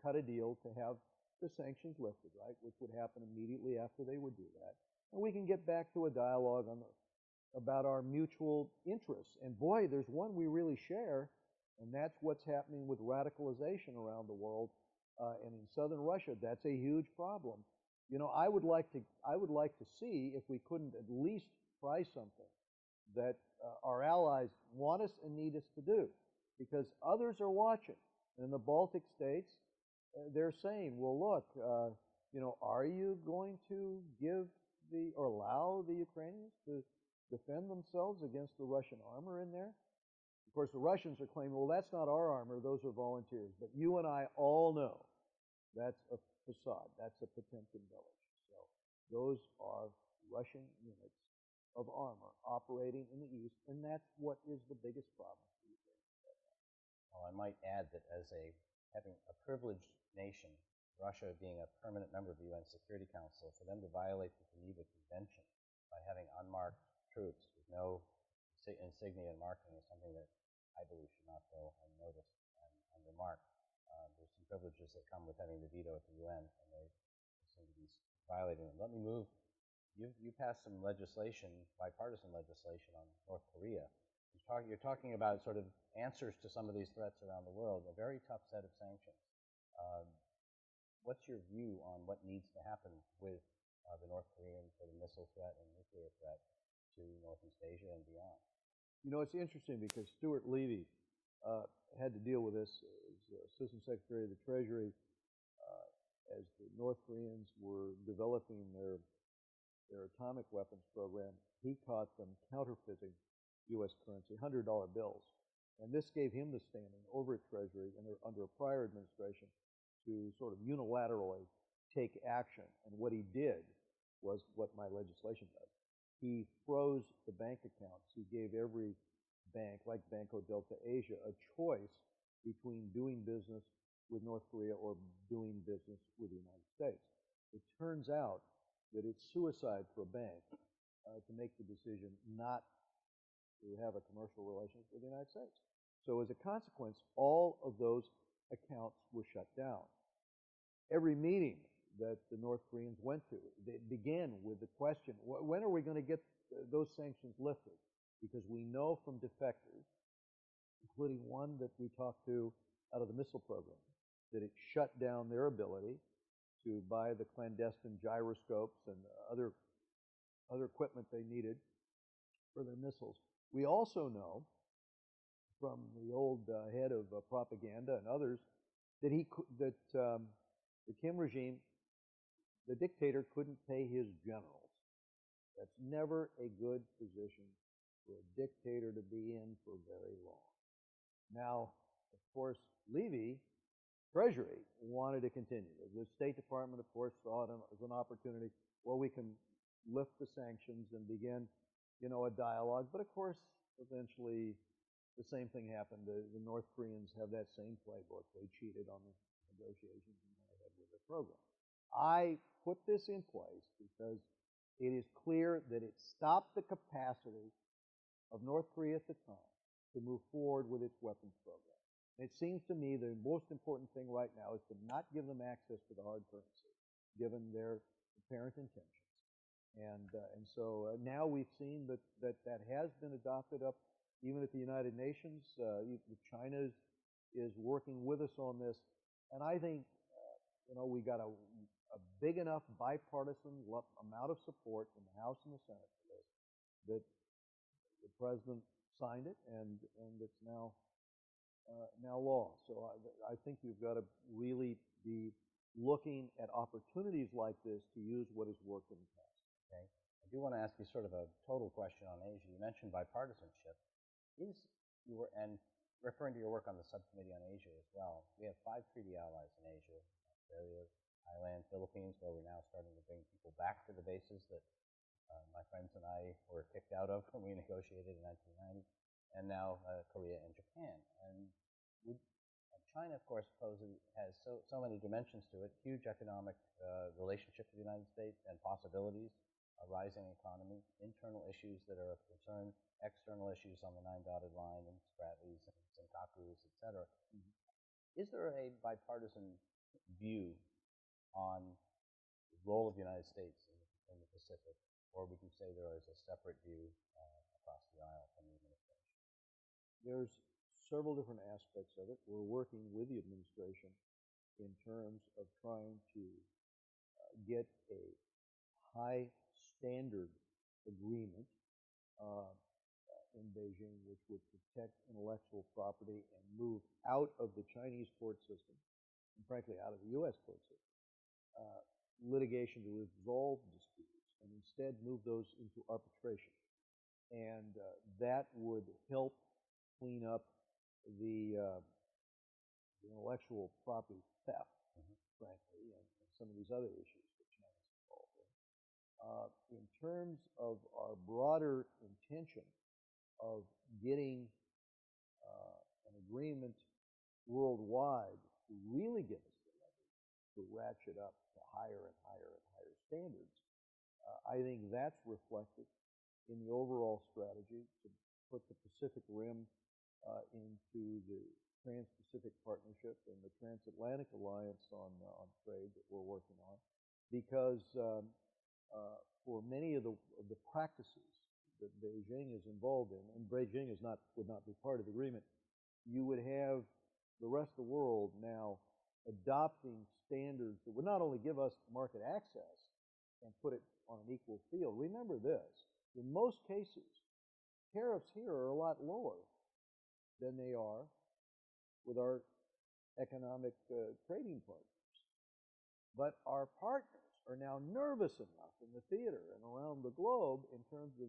cut a deal to have the sanctions lifted, right, which would happen immediately after they would do that. And we can get back to a dialogue about our mutual interests. And boy, there's one we really share, and that's what's happening with radicalization around the world. And in southern Russia, that's a huge problem. I would like to see if we couldn't at least try something that our allies want us and need us to do, because others are watching. In the Baltic states, they're saying, well, look, are you going to allow the Ukrainians to defend themselves against the Russian armor in there? Of course, the Russians are claiming, well, that's not our armor, those are volunteers. But you and I all know that's a facade, that's a Potemkin village. So those are Russian units of armor operating in the East, and that's what is the biggest problem for Ukraine. Well, I might add that as having a privileged nation, Russia being a permanent member of the UN Security Council, for them to violate the Geneva Convention by having unmarked troops with no insignia and marking is something that I believe should not go unnoticed and unremarked. There's some privileges that come with having the veto at the UN, and they seem to be violating them. Let me move. You passed some legislation, bipartisan legislation, on North Korea. You're talking about sort of answers to some of these threats around the world, a very tough set of sanctions. What's your view on what needs to happen with the North Koreans for the missile threat and nuclear threat to Northeast Asia and beyond? It's interesting because Stuart Levy had to deal with this as Assistant Secretary of the Treasury as the North Koreans were developing their atomic weapons program. He caught them counterfeiting U.S. currency, $100 bills. And this gave him the standing over at Treasury under a prior administration to sort of unilaterally take action. And what he did was what my legislation does. He froze the bank accounts. He gave every bank, like Banco Delta Asia, a choice between doing business with North Korea or doing business with the United States. It turns out that it's suicide for a bank to make the decision not to have a commercial relationship with the United States. So as a consequence, all of those accounts were shut down. Every meeting that the North Koreans went to, they began with the question, when are we going to get those sanctions lifted, because we know from defectors, including one that we talked to out of the missile program, that it shut down their ability to buy the clandestine gyroscopes and other equipment they needed for their missiles. We also know from the old head of propaganda and others that the Kim regime, the dictator, couldn't pay his generals. That's never a good position for a dictator to be in for very long. Now, of course, Levy, Treasury, wanted to continue. The State Department, of course, saw it as an opportunity. Well, we can lift the sanctions and begin, a dialogue. But of course, eventually, the same thing happened. The North Koreans have that same playbook. They cheated on the negotiations and went ahead with their program. I put this in place because it is clear that it stopped the capacity of North Korea at the time to move forward with its weapons program. And it seems to me the most important thing right now is to not give them access to the hard currency, given their apparent intentions. And so now we've seen that has been adopted up even at the United Nations. China is working with us on this. And I think, we got a big enough bipartisan amount of support in the House and the Senate for this that the President signed it, and it's now law. So I think you've got to really be looking at opportunities like this to use what has worked in the past. Okay. I do want to ask you sort of a total question on Asia. You mentioned bipartisanship. And referring to your work on the subcommittee on Asia as well, we have 5 treaty allies in Asia: Australia, Thailand, Philippines, where we're now starting to bring people back to the bases that my friends and I were kicked out of when we negotiated in 1990, and now Korea and Japan. And China, of course, has so many dimensions to it: huge economic relationship with the United States and possibilities, a rising economy, internal issues that are of concern, external issues on the 9 dotted line and Spratlys and Senkakus, et cetera. Mm-hmm. Is there a bipartisan view on the role of the United States in the Pacific, or would you say there is a separate view across the aisle from the administration? There's several different aspects of it. We're working with the administration in terms of trying to get a high standard agreement in Beijing, which would protect intellectual property and move out of the Chinese court system, and frankly out of the U.S. court system, litigation to resolve disputes, and instead move those into arbitration. And that would help clean up the intellectual property theft, frankly, and some of these other issues that China's involved in. In terms of our broader intention of getting an agreement worldwide to really give us the leverage to ratchet up to higher and higher and higher standards, I think that's reflected in the overall strategy to put the Pacific Rim into the Trans-Pacific Partnership and the Transatlantic Alliance on trade that we're working on, because for many of the practices that Beijing is involved in, and Beijing would not be part of the agreement, you would have the rest of the world now adopting standards that would not only give us market access and put it on an equal field. Remember this: in most cases, tariffs here are a lot lower than they are with our economic trading partners. But our partners are now nervous enough in the theater and around the globe in terms of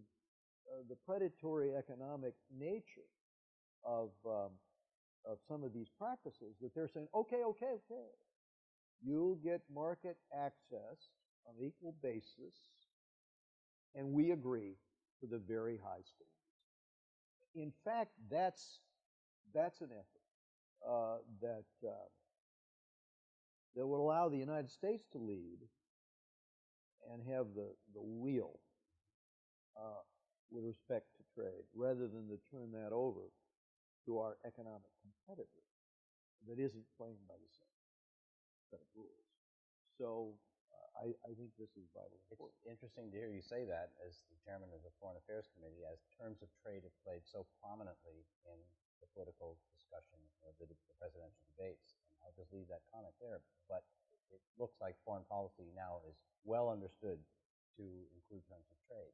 the predatory economic nature of some of these practices that they're saying, okay, you'll get market access on an equal basis, and we agree to the very high standards. In fact, that's an effort that would allow the United States to lead and have the wheel with respect to trade, rather than to turn that over to our economic competitor that isn't playing by the same set of rules. So I think this is vitally It's important. interesting to hear you say that as the chairman of the Foreign Affairs Committee, as terms of trade have played so prominently in the political discussion of the presidential debates. And I'll just leave that comment there. But it looks like foreign policy now is well understood to include terms of trade.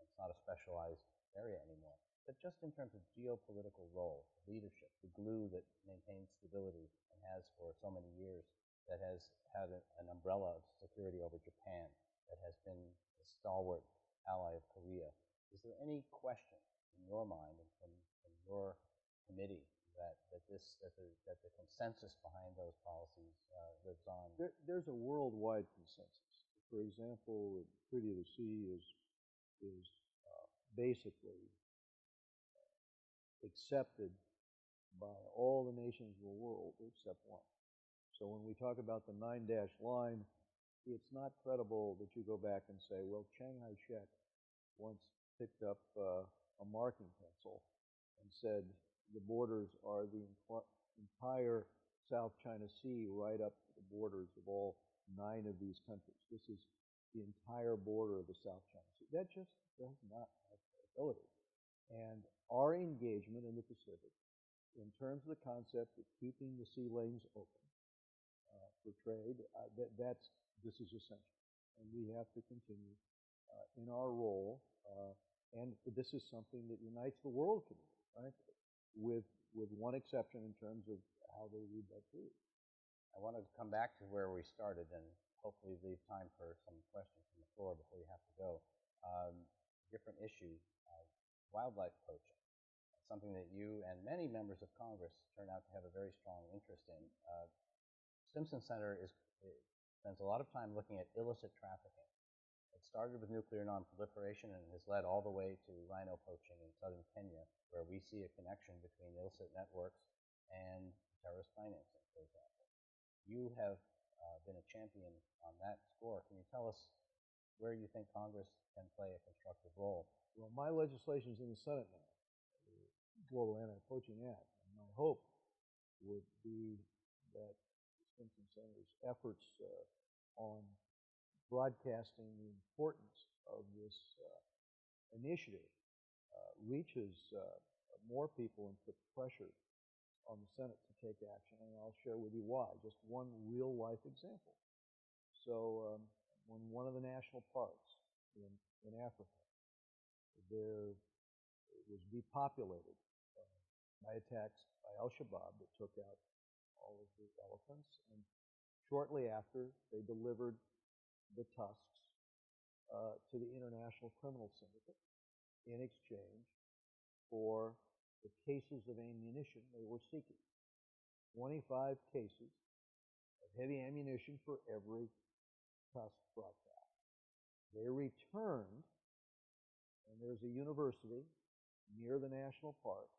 It's not a specialized area anymore. But just in terms of geopolitical role, leadership, the glue that maintains stability and has for so many years, that has had an umbrella of security over Japan, that has been a stalwart ally of Korea. Is there any question in your mind and from your committee that the consensus behind those policies lives on? There's a worldwide consensus. For example, the Treaty of the Sea is basically accepted by all the nations of the world except one. So when we talk about the 9-dash line, it's not credible that you go back and say, well, Chiang Kai-shek once picked up a marking pencil and said the borders are the entire South China Sea right up to the borders of all 9 of these countries. This is the entire border of the South China Sea. That just does not have credibility. And our engagement in the Pacific, in terms of the concept of keeping the sea lanes open for trade, this is essential. And we have to continue in our role. And this is something that unites the world community, right? With one exception in terms of how they read that treaty. I want to come back to where we started and hopefully leave time for some questions from the floor before you have to go. Different issue, wildlife poaching, something that you and many members of Congress turn out to have a very strong interest in. Stimson Center spends a lot of time looking at illicit trafficking. It started with nuclear nonproliferation and has led all the way to rhino poaching in southern Kenya, where we see a connection between illicit networks and terrorist financing, for example. You have been a champion on that score. Can you tell us where you think Congress can play a constructive role? Well, my legislation is in the Senate now, the Global Anti-Poaching Act. And my hope would be that the Stimson Center's efforts on broadcasting the importance of this initiative reaches more people and puts pressure on the Senate to take action. And I'll share with you why. Just one real-life example. So when one of the national parks in Africa, it was depopulated by attacks by Al-Shabaab that took out all of the elephants. And shortly after, they delivered the tusks to the International Criminal Syndicate in exchange for the cases of ammunition they were seeking. 25 cases of heavy ammunition for every tusk brought back. They returned, and there's a university near the national park,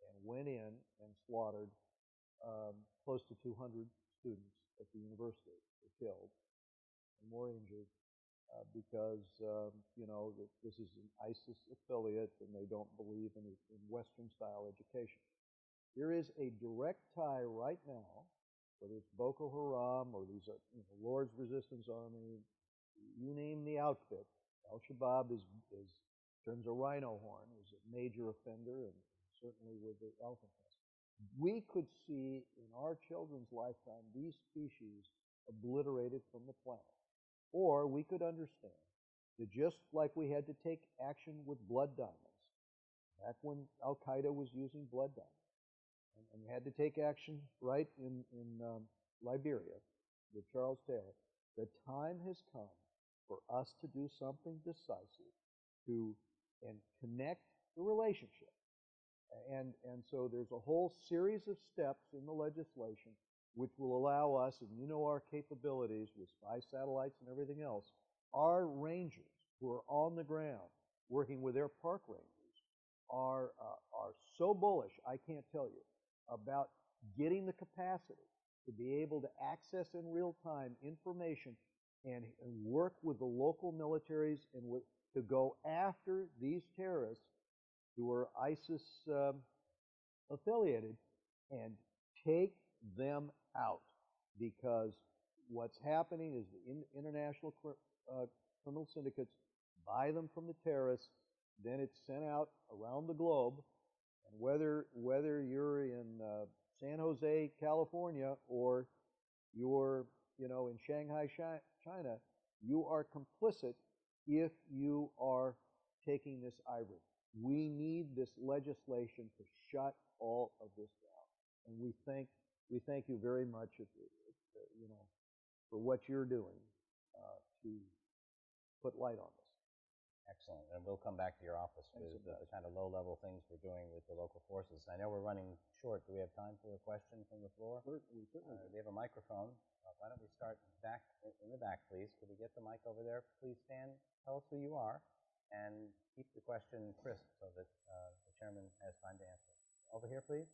and went in and slaughtered close to 200 students at the university. Were killed and more injured because this is an ISIS affiliate and they don't believe in Western-style education. There is a direct tie right now, whether it's Boko Haram or these Lord's Resistance Army, you name the outfit. Al-Shabaab is in terms of rhino horn, is a major offender, and certainly with the elephant tusk. We could see in our children's lifetime these species obliterated from the planet. Or we could understand that just like we had to take action with blood diamonds, back when Al-Qaeda was using blood diamonds, and we had to take action right in Liberia with Charles Taylor, the time has come for us to do something decisive and connect the relationship. And so there's a whole series of steps in the legislation which will allow us, and you know our capabilities with spy satellites and everything else, our rangers who are on the ground working with their park rangers are so bullish, I can't tell you, about getting the capacity to be able to access in real time information and work with the local militaries and to go after these terrorists who are ISIS affiliated and take them out, because what's happening is the international criminal syndicates buy them from the terrorists, then it's sent out around the globe, and whether you're in San Jose, California, or you're in Shanghai, China, you are complicit if you are taking this ivory. We need this legislation to shut all of this down, and we thank you very much, for what you're doing to put light on this. Excellent. And we'll come back to your office with the kind of low-level things we're doing with the local forces. I know we're running short. Do we have time for a question from the floor? We certainly do. We have a microphone. Why don't we start back in the back, please? Could we get the mic over there? Please stand. Tell us who you are, and keep the question crisp so that the chairman has time to answer. Over here, please.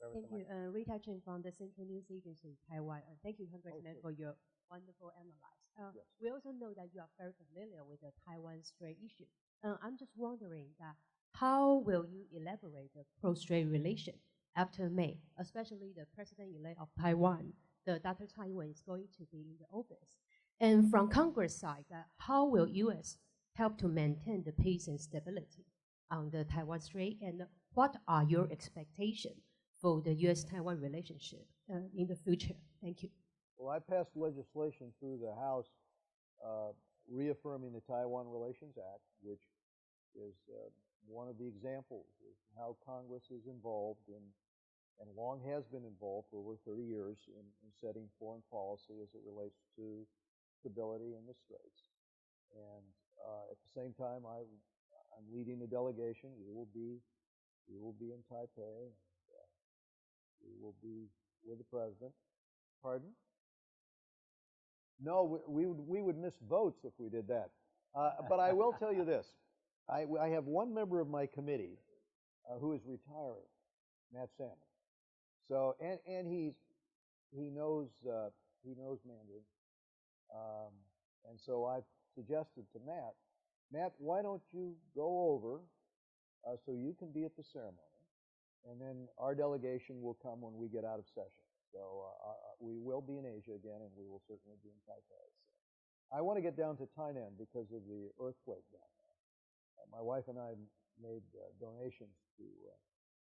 Thank you. Rita Chen from the Central News Agency, Taiwan. Thank you, Congressman, for your wonderful analysis. Yes. We also know that you are very familiar with the Taiwan Strait issue. I'm just wondering that how will you elaborate the pro-Strait relation after May, especially the president-elect of Taiwan, Dr. Taiwan, is going to be in the office? And from Congress side, how will U.S. help to maintain the peace and stability on the Taiwan Strait, and what are your expectations for the U.S.-Taiwan relationship in the future? Thank you. Well, I passed legislation through the House reaffirming the Taiwan Relations Act, which is one of the examples of how Congress is involved and long has been involved for over 30 years in setting foreign policy as it relates to stability in the Straits. And at the same time, I'm leading the delegation. We will be in Taipei. And, we will be with the president. Pardon? No, we would miss votes if we did that. But I will tell you this: I have one member of my committee who is retiring, Matt Salmon. So and he knows Mandarin, and so I've suggested to Matt, why don't you go over so you can be at the ceremony, and then our delegation will come when we get out of session. So we will be in Asia again, and we will certainly be in Taipei. So I want to get down to Tainan because of the earthquake down there. My wife and I made donations to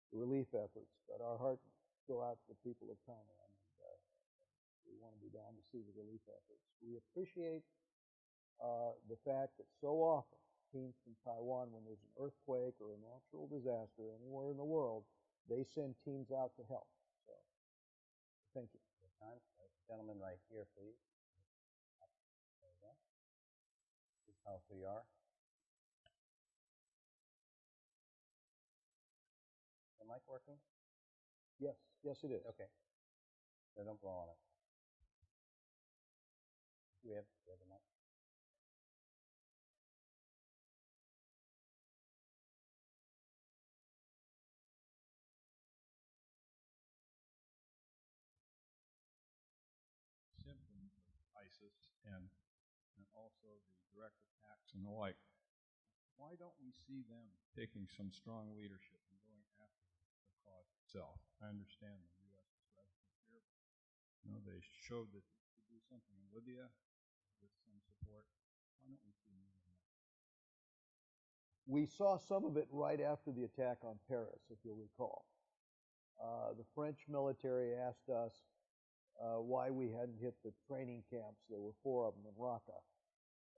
relief efforts, but our hearts go out to the people of Tainan, and we want to be down to see the relief efforts. We appreciate the fact that so often teams from Taiwan, when there's an earthquake or a natural disaster anywhere in the world, they send teams out to help. So, thank you. Gentleman right here, please. There you go. Please tell us who you are. Is the mic working? Yes, it is. Okay. So don't blow on it. We have the mic. Symptoms of ISIS and also the direct attacks and the like. Why don't we see them taking some strong leadership and going after the cause itself? I understand the U.S. is reticent here. They showed that they could do something in Libya with some support. Why don't we see more of that? We saw some of it right after the attack on Paris, if you'll recall. The French military asked us why we hadn't hit the training camps. There were 4 of them in Raqqa,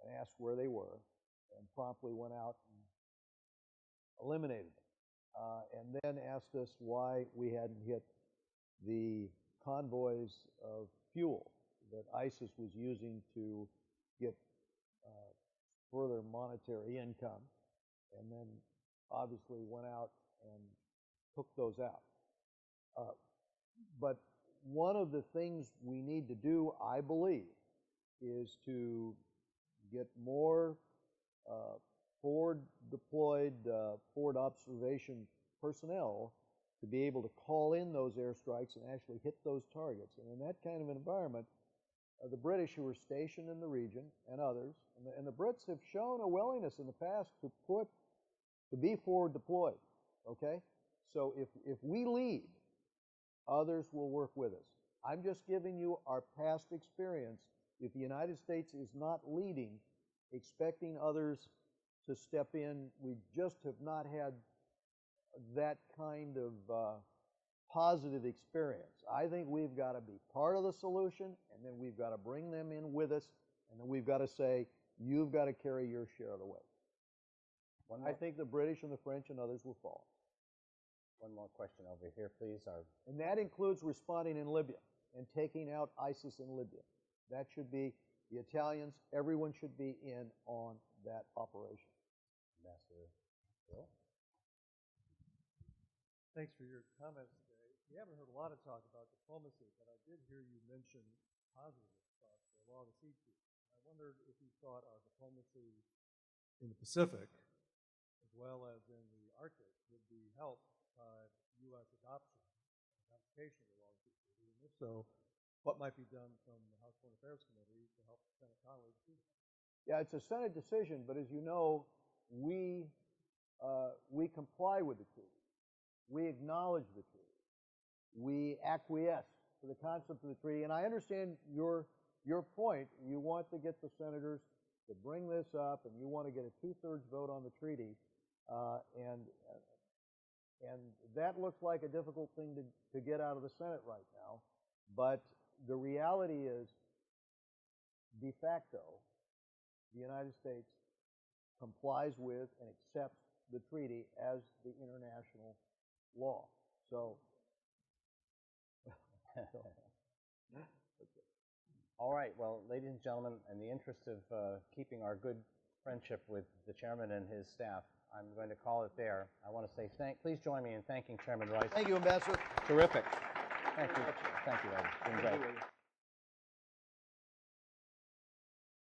and asked where they were, and promptly went out and eliminated them. And then asked us why we hadn't hit the convoys of fuel that ISIS was using to get further monetary income, and then obviously went out and took those out. But one of the things we need to do, I believe, is to get more forward-deployed, forward observation personnel to be able to call in those airstrikes and actually hit those targets. And in that kind of environment, the British, who were stationed in the region, and others, and the Brits have shown a willingness in the past to be forward deployed. Okay, so if we lead, others will work with us. I'm just giving you our past experience. If the United States is not leading, expecting others to step in, we just have not had that kind of positive experience. I think we've got to be part of the solution, and then we've got to bring them in with us, and then we've got to say, you've got to carry your share of the weight. I think the British and the French and others will follow. One more question over here, please. And that includes responding in Libya and taking out ISIS in Libya. That should be the Italians. Everyone should be in on that operation. Ambassador Bill? Thanks for your comments today. We haven't heard a lot of talk about diplomacy, but I did hear you mention positive thoughts for a law of the sea treaty. I wondered if you thought our diplomacy in the Pacific, as well as in the Arctic, would be helped by U.S. adoption and application of the law of the sea treaty, and if so, what might be done from the House Foreign Affairs Committee to help Senate colleagues do that? Yeah, it's a Senate decision, but as you know, we comply with the treaty. We acknowledge the treaty. We acquiesce to the concept of the treaty. And I understand your point. You want to get the senators to bring this up, and you want to get a 2/3 vote on the treaty. And that looks like a difficult thing to get out of the Senate right now. But the reality is, de facto, the United States complies with and accepts the treaty as the international law. So, All right. Well, ladies and gentlemen, in the interest of keeping our good friendship with the chairman and his staff, I'm going to call it there. I want to say please join me in thanking Chairman Royce. thank you, Ambassador. Terrific. Thank you. Thank you, Ed. It's been great.